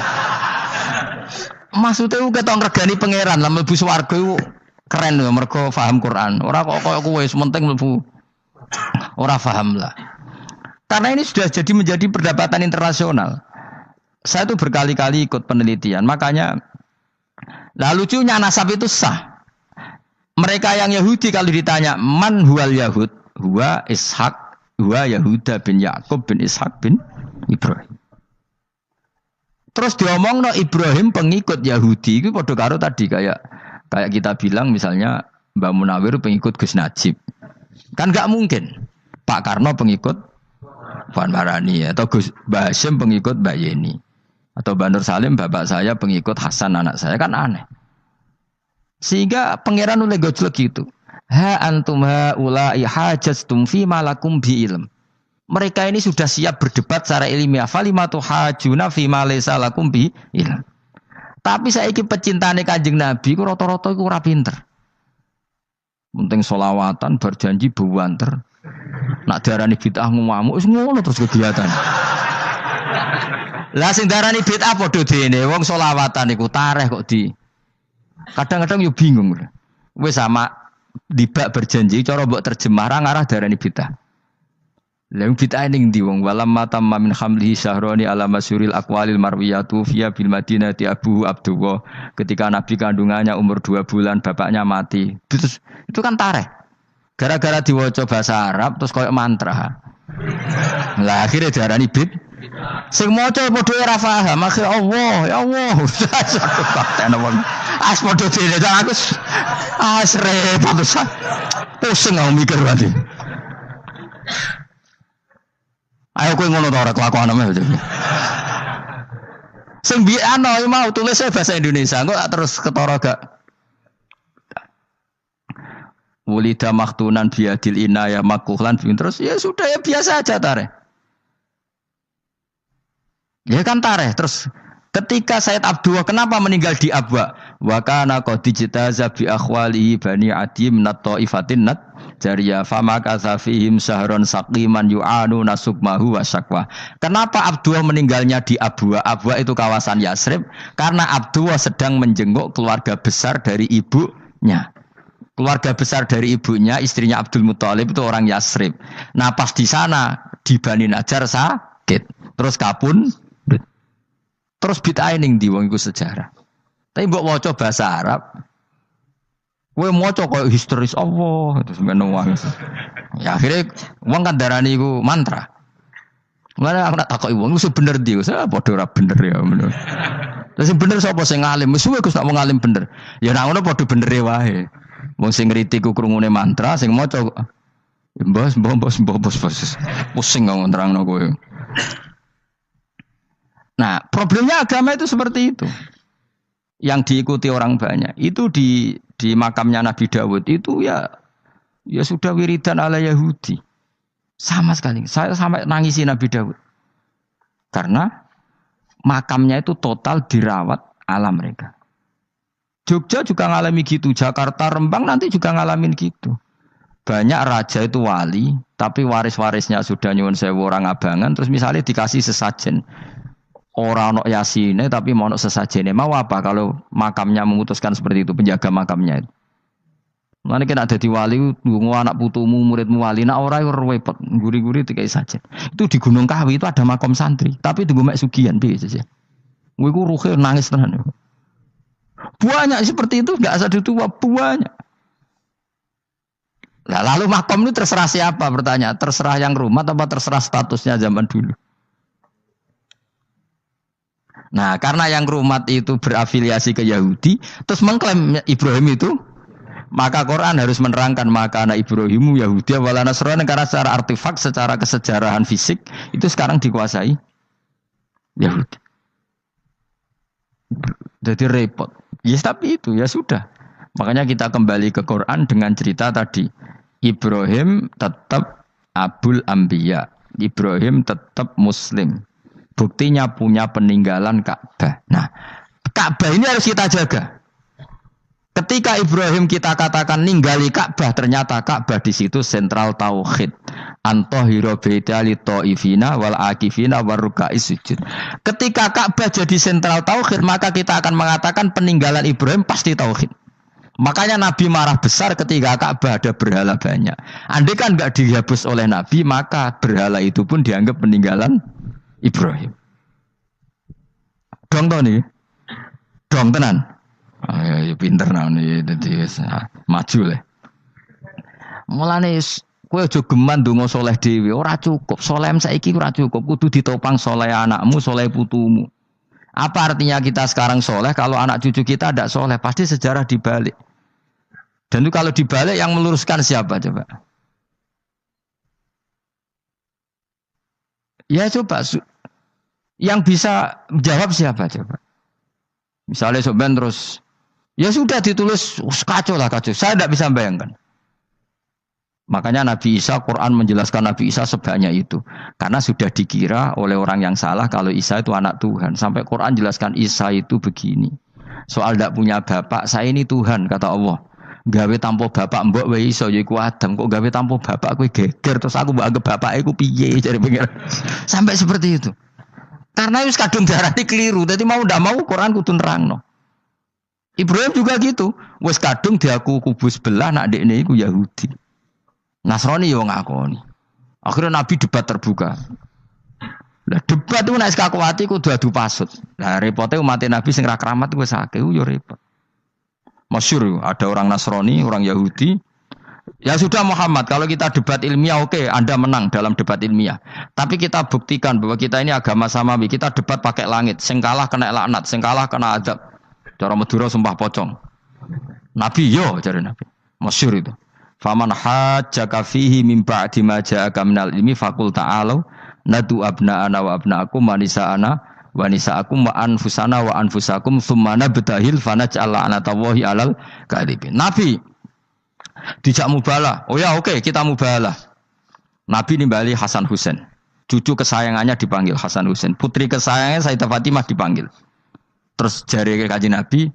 Maksudnya ku ketok ngregani pangeran lah mlebu swarga iku keren lho mergo paham Quran. Ora kok koyo kowe sementing mlebu. Ora paham lah. Karena ini sudah jadi menjadi perdebatan internasional. Saya tuh berkali-kali ikut penelitian. Makanya lah lucunya nasab itu sah. Mereka yang Yahudi kalau ditanya man huwal Yahud, huwa Ishak, huwa Yahuda bin Yakub bin Ishak bin Ibrahim. Terus diomong no Ibrahim pengikut Yahudi itu padha karo tadi kayak kita bilang misalnya Mbak Munawir pengikut Gus Najib. Kan enggak mungkin. Pak Karno pengikut Puan Maharani atau Gus Mbah Hasyim pengikut Mbak Yeni. Atau Bandur Salim bapak saya pengikut Hasan anak saya kan aneh. Sehingga pangeran oleh gojlok gitu. Ha antum haula'i hajastum fi malakum bi ilm. Mereka ini sudah siap berdebat secara ilmiah. Falimatu hajuna fi ma laysa lakum bi ilm. Tapi saiki pecintane Kanjeng Nabi ku rata-rata iku ora pinter. Penting solawatan berjanji buanter. Nak darani bid'ah ngamuk wis ngono terus kegiatan. Lah sing darani bid'ah padha dene wong solawatan iku tareh kok di. Kadang-kadang yo bingung. Wis sama dibak berjanji cara mbok terjemah ra ngarah darani bid'ah. Lah bid'ah ning ndi wong walam matamma min hamlihi syahrani ala masyuril aqwalil marwiyatu fiya bil madinati Abu Abdullah ketika nabi kandungannya umur 2 bulan bapaknya mati. Itu kan tareh. Gara-gara diwaca bahasa Arab terus koyo mantra. Lah akhirnya diarani bid. Sing maca padha ora paham, akhir Allah, ya Allah. As padha dene aku repot pusing aku mikir berarti. Ayo kowe ngono ta ora kelakuanmu. Sing biano mau tulis bahasa Indonesia, engko terus ketara gak. Wulida maktunan biadil inaya makuhlan terus ya sudah ya biasa aja tareh. Ya kan tareh terus ketika Said Abdullah kenapa meninggal di Abwa? Wa kana qad ijtaza bi akhwalihi bani adim nat taifatin nat jariya fama kasafihim sahron saqiman yu'anu nasukmahu wa syakwa. Kenapa Abdullah meninggalnya di Abwa? Abwa itu kawasan Yasrib karena Abdullah sedang menjenguk keluarga besar dari ibunya. Keluarga besar dari ibunya, istrinya Abdul Muthalib itu orang Yasrib. Nah pas di sana di Bani Najjar sakit, terus kapun, terus bid'ah ning ndi wong iku sejarah. Tapi mbok waca bahasa Arab, kowe maca koyo historis Allah terus ngono wae. Ya akhirnya wong kan darani iku mantra. Mulane aku nak takoki wong iku bener ndi, saya padha ora bener ya ngono. Terus sing bener sapa sing ngalim? Wis suwe Gus nak wong ngalim bener. Ya nak ngono padha bener wae. Wong sing ngritik ku krungune mantra, sing maca bos. Pusing ngomong nerangno kowe. Nah, problemnya agama itu seperti itu. Yang diikuti orang banyak. Itu di makamnya Nabi Dawud itu ya sudah wiridan ala Yahudi. Sama sekali. Saya sampai nangisi Nabi Dawud. Karena makamnya itu total dirawat ala mereka. Jogja juga ngalami gitu, Jakarta, Rembang nanti juga ngalamin gitu. Banyak raja itu wali, tapi waris-warisnya sudah nyuwun sewu orang abangan, terus misalnya dikasih sesajen. Orang ono yasine tapi mau ono sesajene. Mau apa kalau makamnya memutuskan seperti itu, penjaga makamnya itu. Mana kena dadi wali, nggo anak putumu, muridmu wali, nak ora repot, guri-guri dikai sajen. Itu di Gunung Kawi itu ada makam santri, tapi tunggu mek sugihan piye sih. Kowe iku ruhe nangis tenan. Banyak seperti itu, enggak asal tua banyak. Nah, lalu makom itu terserah siapa bertanya? Terserah yang rumah atau terserah statusnya zaman dulu? Nah, karena yang rumah itu berafiliasi ke Yahudi, terus mengklaim Ibrahim itu, maka Quran harus menerangkan maka anak Ibrahimu Yahudi wala Nasrani karena secara artefak, secara kesejarahan fisik itu sekarang dikuasai Yahudi. Jadi repot. Yes, tapi itu ya sudah. Makanya kita kembali ke Quran dengan cerita tadi. Ibrahim tetap Abul Anbiya. Ibrahim tetap Muslim. Buktinya punya peninggalan Ka'bah. Nah, Ka'bah ini harus kita jaga. Ketika Ibrahim kita katakan ninggali Ka'bah, ternyata Ka'bah di situ sentral tauhid. Antahira baita li taifina wal akifina waruka'is sujud. Ketika Ka'bah jadi sentral tauhid, maka kita akan mengatakan peninggalan Ibrahim pasti tauhid. Makanya Nabi marah besar ketika Ka'bah ada berhala banyak. Andai kan enggak dihapus oleh Nabi, maka berhala itu pun dianggap peninggalan Ibrahim. Dong to nih. Dong tenan. Ya pinter nih, jadi maju lah. Mulane kowe aja geman ndonga saleh dhewe, ora cukup. Saleh saiki ora cukup, kudu ditopang saleh anakmu, saleh putumu. Apa artinya kita sekarang saleh kalau anak cucu kita tidak saleh? Pasti sejarah dibalik. Dan itu kalau dibalik yang meluruskan siapa coba? Ya coba yang bisa jawab siapa coba? Misalnya soben terus ya sudah ditulis kacau lah kacau. Saya tidak bisa bayangkan. Makanya Nabi Isa, Quran menjelaskan Nabi Isa sebanyak itu. Karena sudah dikira oleh orang yang salah kalau Isa itu anak Tuhan. Sampai Quran jelaskan Isa itu begini. Soal tidak punya bapak, saya ini Tuhan, kata Allah. gawe tanpa bapak mbok wae iso ya iku Adam, kok gawe tanpa bapak kowe geger terus aku mbok anggap bapak iku piye jare pengen. Sampai seperti itu. Karena wis kadung darani keliru, dadi mau ndak mau Quran kudu nerangno. Ibrahim juga gitu, wis kadung diaku kubu sebelah nak dekne iku Yahudi. Nasrani yo ngakoni. Akhirnya Nabi debat terbuka. Lah debat itu nek kakuati kudu adu pasut. Lah repote umat Nabi sing ra keramat wis akeh yo repot. Masyhur ada orang Nasrani, orang Yahudi. Ya sudah Muhammad, kalau kita debat ilmiah oke, Anda menang dalam debat ilmiah. Tapi kita buktikan bahwa kita ini agama samawi. Kita debat pakai langit, sing kalah kena laknat, sing kalah kena azab. Cara Madura sumpah pocong. Nabi yo jare Nabi. Masyhur itu. Faman hajjaka fihi min ba'di ma ja'aka minal ilmi faqul ta'alu nadu abna'ana wa abna'akum wa nisa'ana wa nisa'akum wa anfusana wa anfusakum thumma nabtahil fanaj'al la'natallahi 'alal kadhibin. Nabi dijak mubalah. Oh ya oke, kita mubalah. Nabi nimbali Hasan Husain. Cucu kesayangannya dipanggil Hasan Husain. Putri kesayangannya Sayyidah Fatimah dipanggil. Terus jari Kanjeng Nabi,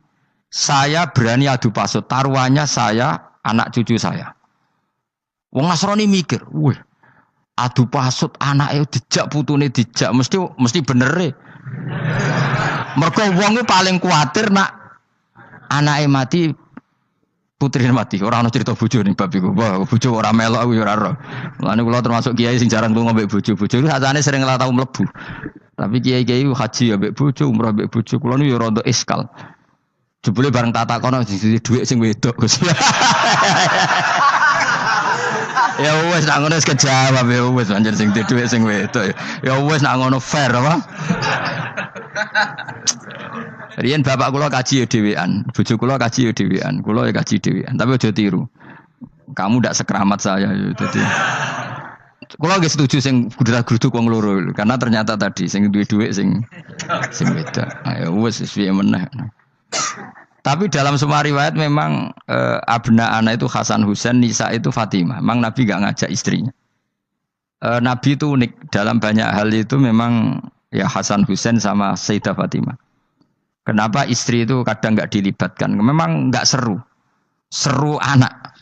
saya berani adu pasut. Taruhannya saya, anak cucu saya. Wong Nasrani mikir, wih, adu pasut anaknya dijak putune dijak mesti bener e. Mergo wong paling kuatir nak anake mati putrine mati. Ora ana cerita bojo ning bab iku. Wah, bojo ora melok aku ya ora ro. Mulane kula termasuk kiai sing jarang lunga mbek bojo. Bojo iki sakjane sering ora tau mlebu. Tapi kiai-kiai haji ya mbek bojo, umrah mbek bojo. Kula niku ya rada iskal. Jebule bareng tak takono dhuwit sing wedok Gus. Ya wes nak ngono wis kejawab ya wes anjir sing dhuwit sing wedok. Ya wes nak ngono fair apa? Riyen bapak kula kaji ya dhewean, bojo kula kaji ya dhewean, kula ya kaji dhewean, tapi aja tiru. Kamu ndak sekeramat saya ya dadi. Kula nggih setuju sing gudrak-gruduk wong loro karena ternyata tadi sing duwe dhuwit sing wedok. Ya wes piye meneh. Tapi dalam semua riwayat memang abna ana itu Hasan Husain, Nisa itu Fatimah. Memang Nabi enggak ngajak istrinya. Nabi itu unik dalam banyak hal itu memang ya Hasan Husain sama Sayyidah Fatimah. Kenapa istri itu kadang enggak dilibatkan? Memang enggak seru. Seru anak.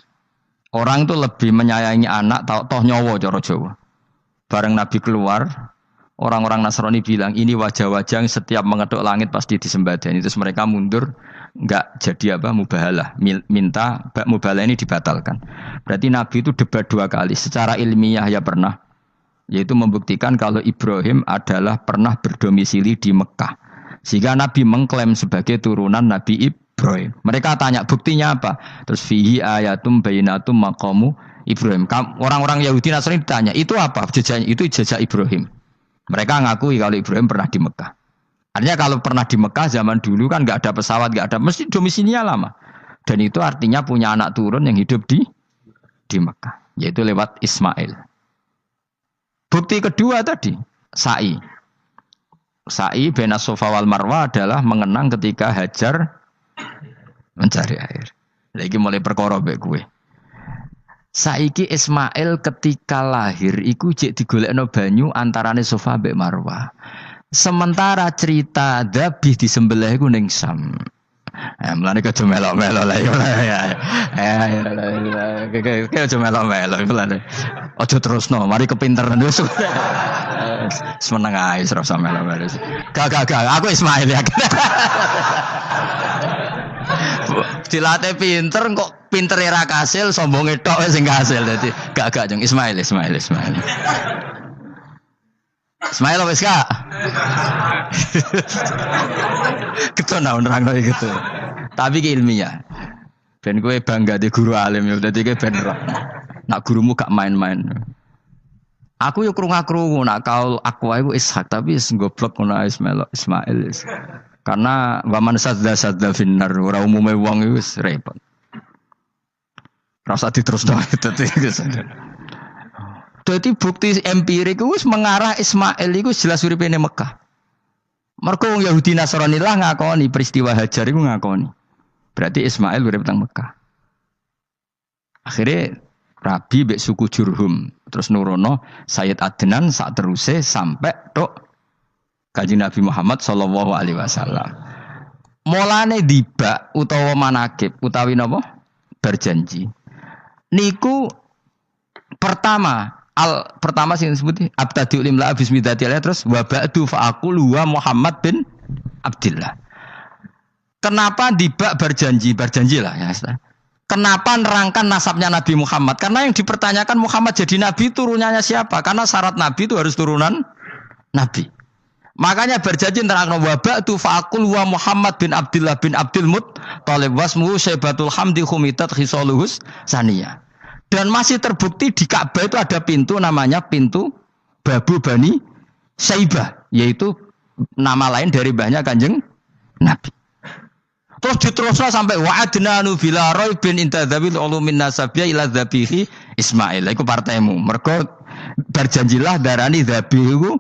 Orang itu lebih menyayangi anak toh nyawa cara Jawa. Bareng Nabi keluar, orang-orang Nasrani bilang ini wajah-wajah yang setiap mengetuk langit pasti disembadani. Terus mereka mundur. Enggak jadi apa mubahalah, minta mubahalah ini dibatalkan. Berarti Nabi itu debat 2 kali secara ilmiah ya pernah, yaitu membuktikan kalau Ibrahim adalah pernah berdomisili di Mekah, sehingga Nabi mengklaim sebagai turunan Nabi Ibrahim. Mereka tanya buktinya apa, terus fihi ayatum bainatum maqamu Ibrahim. Orang-orang Yahudi Nasrani ditanya itu apa jejaknya, itu jejak Ibrahim. Mereka ngakui kalau Ibrahim pernah di Mekah. Artinya kalau pernah di Mekah zaman dulu kan nggak ada pesawat, nggak ada, mesti domisilinya lama. Dan itu artinya punya anak turun yang hidup di Mekah, yaitu lewat Ismail. Bukti kedua tadi, sa'i. Sa'i bena Safa wal Marwah adalah mengenang ketika Hajar mencari air. Lagi mulai perkara mbek kowe. Saiki Ismail ketika lahir iku jek digolekno banyu antarane Safa mbek Marwah. Sementara cerita Dzabih disembelih iku ning Sam. Mulane aja melok-melok lah ya. Aja melok-melok mulane. Aja terusno, mari kepinteran wis. Semeneng ae ora usah melok-melok. Gak, aku Ismail ya. Dilatih pinter kok pintere ra kasil, sombonge tok sing kasil dadi gak jeng Ismail. Ismail wis gak? Ketona nerangno gitu. Tapi ki ilmiah. Ben kowe bangga di guru alim ya dadi kowe ben roh. Nak gurumu gak main-main. Aku yo krungu-krungu nak kaul Aqwa iku Ishak tapi wis goblok ngono Ismail. Karena waman sadza finnar ora umume wong iku wis repot. Rasa diterusno dadi. Jadi bukti empirik itu mengarah Ismail itu jelas uripe ning Mekah. Mergo wong Yahudi Nasrani lah ngakoni peristiwa Hajar itu ngakoni. Berarti Ismail urip teng Mekah. Akhirnya Rabi mbek suku Jurhum terus nurono Sayyid Adnan sak teruse sampai tok Kanjeng Nabi Muhammad sallallahu alaihi wasallam. Mulane dibak utawa manakib utawi napa? berjanji. Niku pertama sing disebut abtadiul imla bismillahirrahmanirrahim terus wa ba'du fa aqulu wa Muhammad bin Abdillah. Kenapa dibak berjanji lah ya. Kenapa nerangkan nasabnya Nabi Muhammad? Karena yang dipertanyakan Muhammad jadi nabi turunannya siapa? Karena syarat nabi itu harus turunan nabi. Makanya berjanji nerangkan wa ba'du fa aqulu wa Muhammad bin Abdillah bin Abdul Muttalib wasmuhu Syaibatul Hamdi khumitat khisaluhus saniyah. Dan masih terbukti di Ka'bah itu ada pintu namanya pintu Babu Bani Syaibah, yaitu nama lain dari mbahnya Kanjeng Nabi. Terus diteruslah sampai wa'adnanu bila raibin intadzabil ulumin nasabiyya ila dzabihi Ismail. Iku partaimu. Mergo berjanjilah darani dzabihu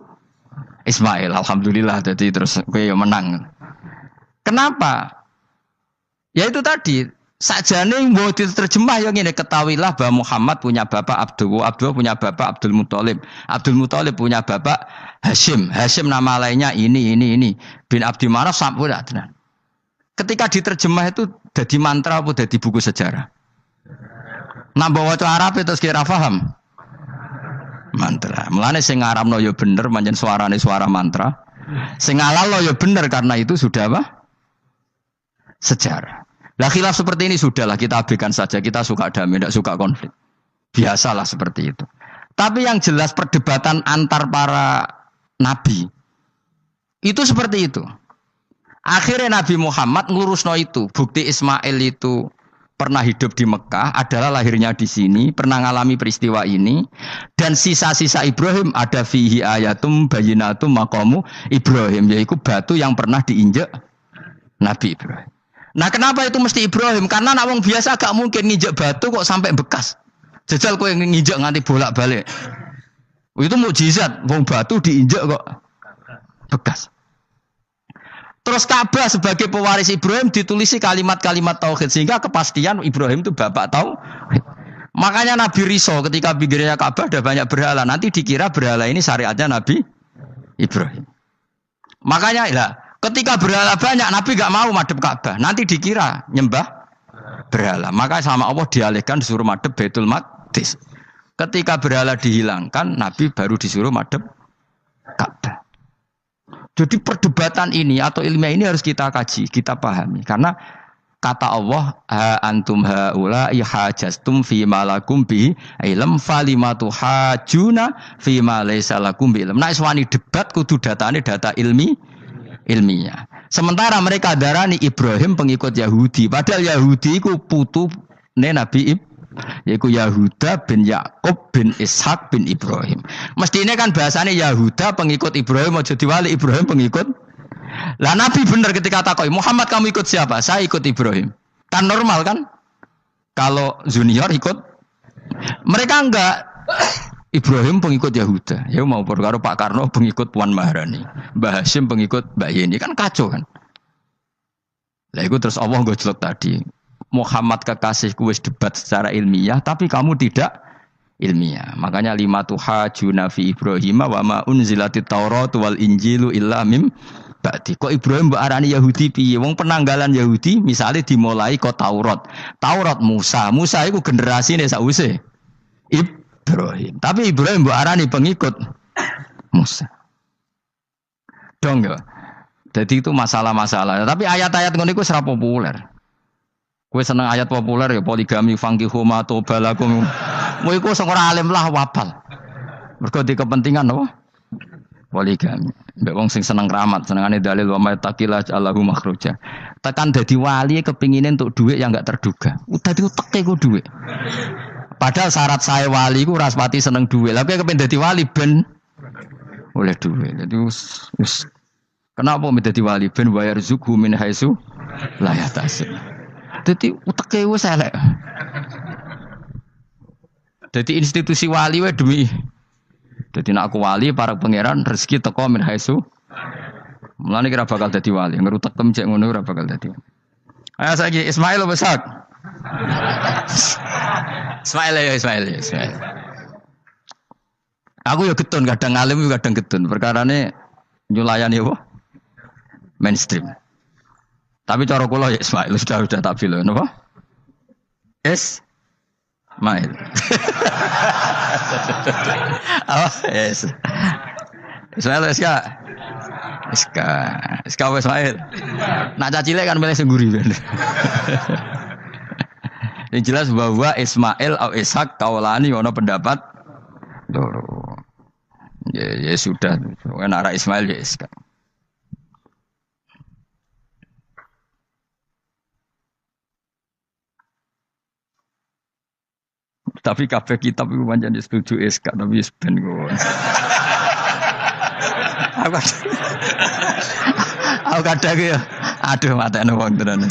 Ismail. Alhamdulillah jadi terus kowe yo menang. Kenapa? Ya itu tadi sakjane mbok diterjemah yang ini ketahuilah bahwa Muhammad punya bapak Abdullah punya bapak Abdul Muthalib punya bapak Hashim nama lainnya ini bin Abdi Manaf sampai tenan. Ketika diterjemah itu jadi mantra apa jadi buku sejarah. Nambah waca Arab itu kira paham. Mantra. Mulane sing ngaramno ya bener pancen suarane suara mantra. Sing ngalalno ya bener karena itu sudah apa? Sejarah. Lah khilaf seperti ini sudahlah kita abaikan saja. Kita suka damai, tidak suka konflik. Biasalah seperti itu. Tapi yang jelas perdebatan antar para nabi itu seperti itu. Akhirnya Nabi Muhammad ngurusno itu. Bukti Ismail itu pernah hidup di Mekah, adalah lahirnya di sini, pernah ngalami peristiwa ini. Dan sisa-sisa Ibrahim ada fihi ayatum bayinatum maqamu Ibrahim, yaitu batu yang pernah diinjak Nabi Ibrahim. Nah kenapa itu mesti Ibrahim? Karena nak wong biasa gak mungkin nginjek batu kok sampai bekas. Jajal kowe nginjek nganti bolak-balik. Itu mukjizat, wong batu diinjek kok bekas. Terus Ka'bah sebagai pewaris Ibrahim ditulisi kalimat-kalimat tauhid sehingga kepastian Ibrahim itu bapak tauhid. Makanya Nabi Riso ketika pinggirnya Ka'bah ada banyak berhala, nanti dikira berhala ini syariatnya Nabi Ibrahim. Makanya ya, ketika berhala banyak Nabi gak mau madhep Ka'bah, nanti dikira nyembah berhala. Maka sama Allah dialihkan disuruh madhep Baitul Maqdis. Ketika berhala dihilangkan, Nabi baru disuruh madhep Ka'bah. Jadi perdebatan ini atau ilmiah ini harus kita kaji, kita pahami. Karena kata Allah, ha antum haula ihajastum fi ma lakum bi ilm falimatu hajuna fi ma laysa lakum bi ilm. Nah, iswani debat kudu datane data ilmiah. Sementara mereka darani Ibrahim pengikut Yahudi, padahal Yahudi iku putune Nabi Ibrahim. Yaitu Yahuda bin Yakub bin Ishak bin Ibrahim. Mestinya kan bahasanya Yahuda pengikut Ibrahim, aja diwali Ibrahim pengikut. Lah Nabi benar ketika takoi Muhammad kamu ikut siapa? Saya ikut Ibrahim. Kan normal kan? Kalau junior ikut, mereka enggak. Ibrahim pengikut Yahuda. Ya mau karo Pak Karno pengikut Puan Maharani, Mbah Hashim pengikut Mbak Yeni, kan kacau kan? Lah itu terus Allah gojlok tadi. Muhammad kekasihku wis debat secara ilmiah, tapi kamu tidak ilmiah. Makanya lima tuhajuna fi Ibrahim wa ma unzilatit Taurat wal Injilu illa mim ba'di. Kok Ibrahim mbok arani Yahudi piye? Wong penanggalan Yahudi misalnya dimulai kok Taurat. Taurat Musa. Musa iku generasine sakwise Ibrahim. Tapi Ibrahim mbok arani pengikut Musa. Dong ya. Jadi itu masalah-masalah. Tapi ayat-ayat ngono iku ora populer. Kowe seneng ayat populer ya poligami fangkihu ma tobalakum. Kowe iku sing ora alim lah wabal. Mergo di kepentingan apa? Poligami. Mbek wong sing seneng keramat, senengane dalil wa may taqila Allahu makhruja. Tekan dadi wali kepingine entuk dhuwit yang enggak terduga. Dadi uteke ku dhuwit. Padahal syarat saya wali ku ora pati seneng dhuwit. Lah kowe kepengin dadi wali ben oleh dhuwit. Dadi wis kenapa kok dadi wali ben bayar zuku min haitsu la yahtasib. Jadi uteke wis elek. Jadi institusi wali wae demi. Jadi nek aku wali para pangeran rezeki teko min haitsu. Mulane kira bakal dadi wali, ngerutek temcek ngono ora bakal dadi. Ayo saiki Ismail besak. Ismail. Aku ya getun kadang alim kadang getun. Perkarane nyulayani apa? Mainstream. Tapi cara kula ya Ismail sudah tak bilang, napa? Ismail. Oh, yes. Ismail Iska. Iska Ismail. Nak cacile kan milih sengguri. Yang jelas bahwa Ismail atau Ishak kaulani ono pendapat loro. Ya sudah, arah Ismail ya Ishak. Tapi kabeh kitab itu pancen setuju Ishak tapi ben kok. Aku kadang ya, aduh matane wong tenan.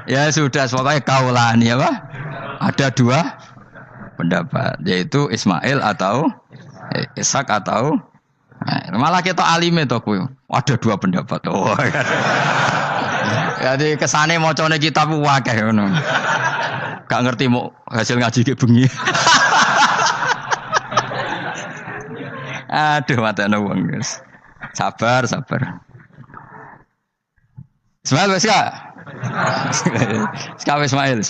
Ya sudah, pokoknya kaulani apa? Ada dua pendapat, yaitu Ismail atau Ishak atau malah kita alime to kuwi. Ada dua pendapat. Oh. Jadi kesane macane kitab akeh ngono. Gak ngerti mau hasil ngaji ke bengi. Aduh matane wong, guys. Sabar. Ismail wis gak? Sekawe Ismail.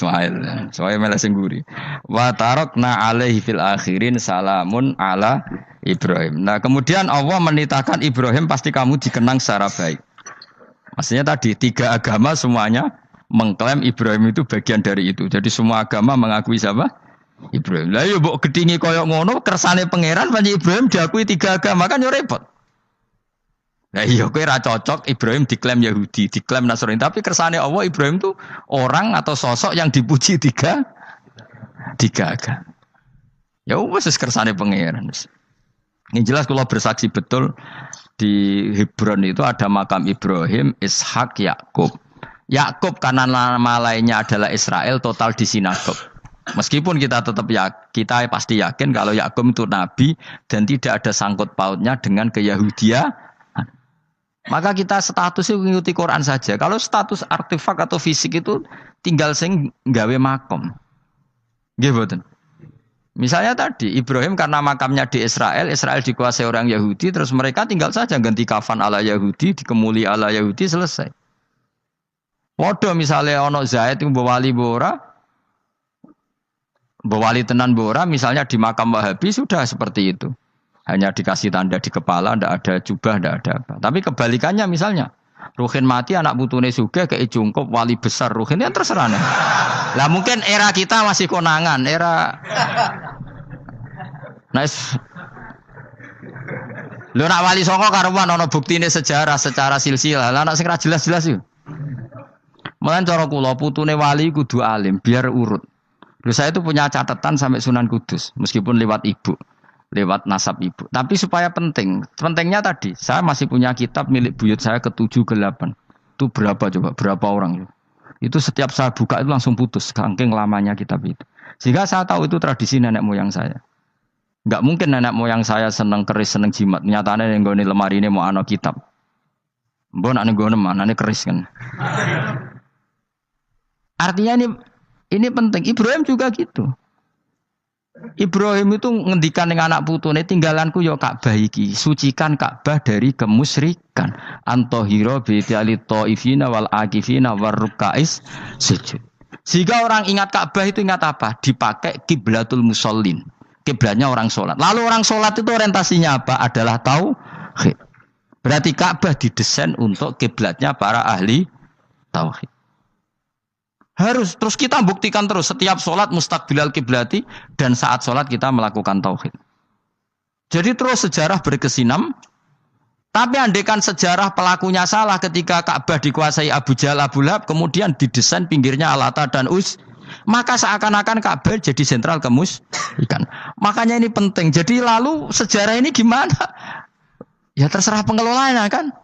Soale malah sengguri. Wa tarakna alaihi fil akhirin salamun ala Ibrahim. Nah, kemudian Allah menitahkan Ibrahim pasti kamu dikenang secara baik. Maksudnya tadi tiga agama semuanya mengklaim Ibrahim itu bagian dari itu. Jadi semua agama mengakui siapa? Ibrahim. Lah yo mbok gedhingi koyo ngono kersane pangeran panci Ibrahim diakui tiga agama kan yo repot. Nah iya kowe ra cocok Ibrahim diklaim Yahudi, diklaim Nasrani, tapi kersane Allah Ibrahim itu orang atau sosok yang dipuji tiga agama. Ya wis kersane pangeran. Ini jelas kalau bersaksi betul di Hebron itu ada makam Ibrahim, Ishak, Yakub. Yakub karena nama lainnya adalah Israel total di sinagog. Meskipun kita tetap kita pasti yakin kalau Yakub itu nabi dan tidak ada sangkut pautnya dengan keyahudian. Maka kita statusnya mengikuti Quran saja. Kalau status artefak atau fisik itu tinggal sing gawe makom. Nggih mboten. Misalnya tadi Ibrahim karena makamnya di Israel dikuasai orang Yahudi, terus mereka tinggal saja ganti kafan ala Yahudi, dikemuli ala Yahudi, selesai. Waduh misalnya ono Zaid yang bawali bora, bawali tenan bora, misalnya di makam Wahabi sudah seperti itu. Hanya dikasih tanda di kepala, ndak ada jubah, ndak ada apa. Tapi kebalikannya misalnya, Ruhin mati, anak putune sugih kei jungkup wali besar Ruhin yang terserah. Lah mungkin era kita masih konangan, era nice. Lho nak wali songo karuan ana buktine sejarah secara silsilah. Lah nak sing ra jelas-jelas yo. Mulan cara kula putune wali kudu alim biar urut. Lho saya itu punya catatan sampai Sunan Kudus meskipun lewat ibu. Lewat nasab ibu. Tapi supaya penting. Pentingnya tadi, saya masih punya kitab milik buyut saya ke-7 ke-8. Itu berapa coba? Berapa orang? Itu setiap saya buka itu langsung putus. Saking lamanya kitab itu. Sehingga saya tahu itu tradisi nenek moyang saya. Enggak mungkin nenek moyang saya seneng keris, seneng jimat. Nyatanya yang gini lemari ini mau ana kitab. Mbok nak nggone manane keris kan. Artinya ini penting. Ibrahim juga gitu. Ibrahim itu ngendikan dengan anak putune tinggalanku ya Ka'bah iki, sucikan Ka'bah dari kemusyrikan. Antahira bi ta'ifina wal akifina warrukais sujud. Sehingga orang ingat Ka'bah itu ingat apa? Dipakai kiblatul musallin. Kiblatnya orang sholat. Lalu orang sholat itu orientasinya apa? Adalah tauhid. Berarti Ka'bah didesain untuk kiblatnya para ahli tauhid. Harus terus kita buktikan terus setiap sholat mustaqbilal kiblati dan saat sholat kita melakukan tauhid. Jadi terus sejarah berkesinam. Tapi andaikan sejarah pelakunya salah ketika Ka'bah dikuasai Abu Jahal, Abu Lahab, kemudian didesain pinggirnya Alata dan maka seakan-akan Ka'bah jadi sentral kemusyrikan. Makanya ini penting. Jadi lalu sejarah ini gimana? Ya terserah pengelolanya kan.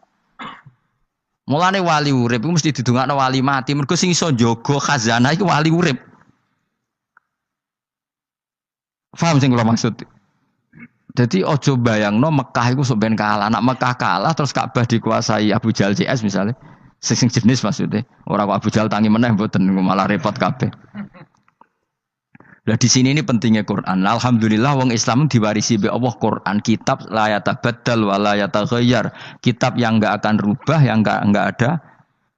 Mulane wali urip iku mesti didongakno wali mati. Mergo sing iso njaga khazanah iku wali urip. Paham sing kula maksud? Jadi ojo bayangno Mekah iku sok ben kalah. Nak Mekah kalah terus Ka'bah dikuasai Abu Jahal CS misalnya. Sing jenis maksudnya. Ora kok Abu Jahal tangi meneh mboten malah repot kabeh. Lah di sini ini pentingnya Quran. Alhamdulillah wong Islam diwarisi be Allah Quran, kitab la yatabaddal wa la yataghayyar. Kitab yang enggak akan rubah, yang enggak ada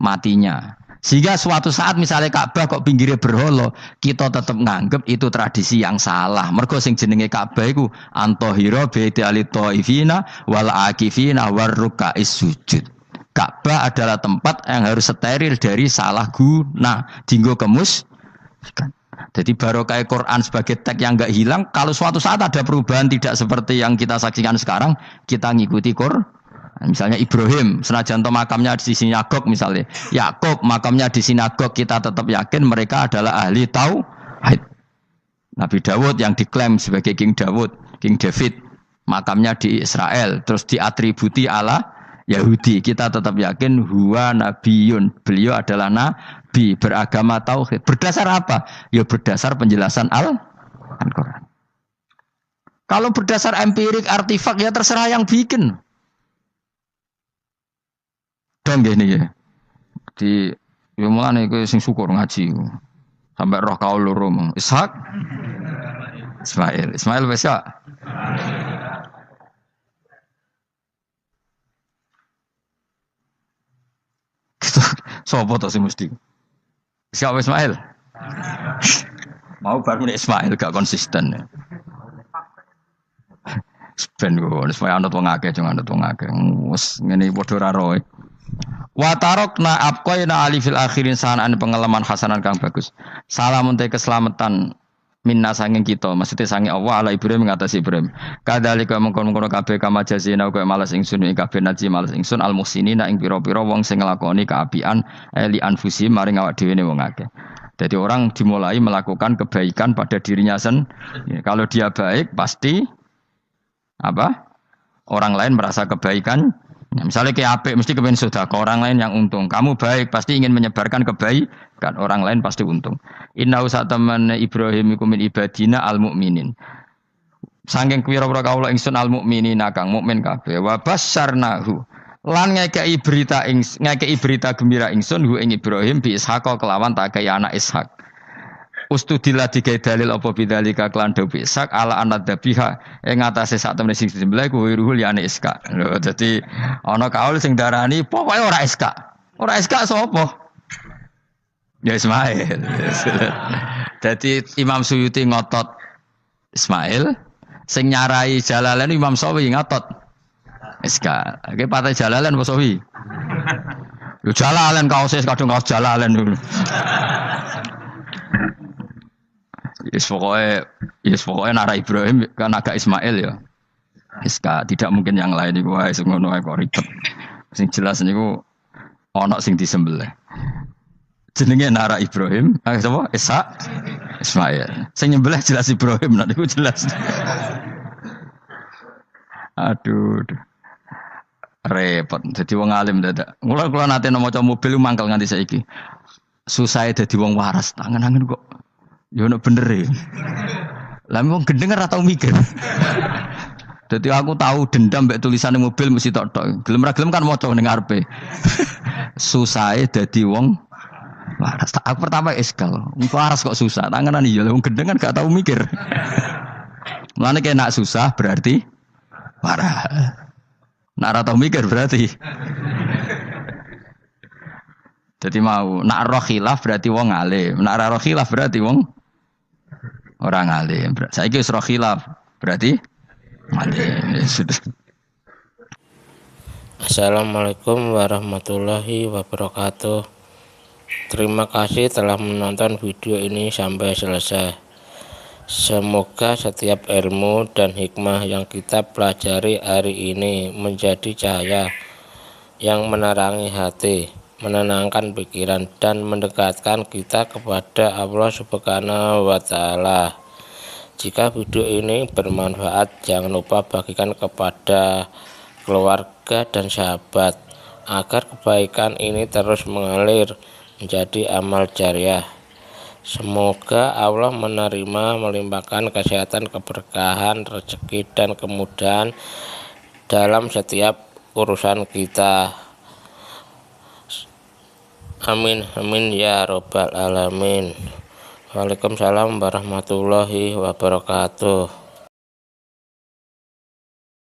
matinya. Sehingga suatu saat misalnya Ka'bah kok pinggirnya berhala, kita tetap nganggep itu tradisi yang salah. Mergo sing jenenge Ka'bah iku antahira bi'ali thaifina wal akifina warruka'is sujud. Ka'bah adalah tempat yang harus steril dari salah guna, dinggo kemusyikan. Jadi barokah Quran sebagai teks yang enggak hilang, kalau suatu saat ada perubahan tidak seperti yang kita saksikan sekarang, kita ngikuti Quran. Misalnya Ibrahim, senajan to makamnya di sinagog misalnya, Yakub makamnya di sinagog, kita tetap yakin mereka adalah ahli tauhid. Nabi Dawud yang diklaim sebagai King Dawud, King David, makamnya di Israel, terus diatributi ala Yahudi, kita tetap yakin huwa nabiyun, beliau adalah nabi beragama tauhid. Berdasar apa? Ya berdasar penjelasan Al-Quran. Kalau berdasar empirik artifak ya terserah yang bikin. Dong gini ya. Di ya mulane kowe sing syukur ngaji. Sampai roh kaul loro mong. Ishak Ismail wis ya. Sopo to sing mesti? Ishak Ismail. Mau baru Ismail gak konsisten. Ben go, supaya anut wong akeh, jangan anut wong akeh. Wes ngene padha ra roe. Wa tarokna abqaina ali fil akhirin sanan pengalaman hasanan kang bagus. Salamun te keselamatan minna sanging kita, maksudnya sanging Allah ala Ibrahim ngatasi Ibrahim. Kadalika mengkon-mengkon kabeh kama jazina kaya malas ingsun ing kabeh naji malas ingsun al muhsinina ing pira-pira wong sing nglakoni kaapian li anfusi maring awak dhewe wong akeh. Jadi orang dimulai melakukan kebaikan pada dirinya sendiri. Kalau dia baik pasti apa? Orang lain merasa kebaikan. Ya, misalnya kayak apik mesti kepen sedekah, orang lain yang untung. Kamu baik pasti ingin menyebarkan kebaikan, orang lain pasti untung. Inna usataman Ibrahim iku min ibadina al mukminin. Saking pira-pira kawula ingsun al mukminin kang mukmin kabeh. Wa basyarnahu. Lan ngekei berita gembira ingsun hu ing Ibrahim bi Ishaq kelawan tak kaya anak Ishak. Ustudillah digawe dalil apa bidzalika klan dawi Ishak ala anad dabiha ing atase sak temene sing disembelih ku ruhul yani Ishak. Lho dadi ana kaul sing darani pokoke ora Ishak. Ora Ishak sapa? Ya Ismail. Dadi Imam Suyuti ngotot Ismail, sing nyarai Jalalain Imam Sawi ngotot Ishak. Iki patah Jalalain apa Sawi? Yo Jalalain kaose kadung kaos Jalalain dulu. Yes pokoknya Nara Ibrahim kan agak Ismail ya. Iska tidak mungkin yang lain iku wae sing ngono kok ribet. Sing jelas niku ana sing disembelih. Jenenge Nara Ibrahim, sapa? Ismail. Sing nyembelih jelas Ibrahim, nek niku jelas. Aduh. Repot. Dadi wong alim dadak. Kula nate maca mobil mangkel nganti saiki. Susah dadi wong waras, tangan-tangan kok ya ono bener ya. Lah wong gendeng ora tau mikir. Dadi aku tahu dendam mbek tulisane mobil mesti tok-tok. Gelem ra gelem kan maca ning ngarepe. Susahe dadi wong waras. Aku pertama eskal. Wong waras kok susah. Tanganan iya wong gendeng kan gak tau mikir. Mulane kaya nak susah berarti waras. Nak ora tau mikir berarti. Jadi mau nak roh khilaf berarti wong alim. Nak roh khilaf berarti wong orang alim. Saiki wis roh khilaf berarti alim. Sudah. Assalamualaikum warahmatullahi wabarakatuh. Terima kasih telah menonton video ini sampai selesai. Semoga setiap ilmu dan hikmah yang kita pelajari hari ini menjadi cahaya yang menerangi hati, menenangkan pikiran dan mendekatkan kita kepada Allah Subhanahu wa taala. Jika video ini bermanfaat, jangan lupa bagikan kepada keluarga dan sahabat agar kebaikan ini terus mengalir menjadi amal jariah. Semoga Allah melimpahkan kesehatan, keberkahan, rezeki dan kemudahan dalam setiap urusan kita. Amin amin ya robbal alamin. Waalaikumsalam warahmatullahi wabarakatuh.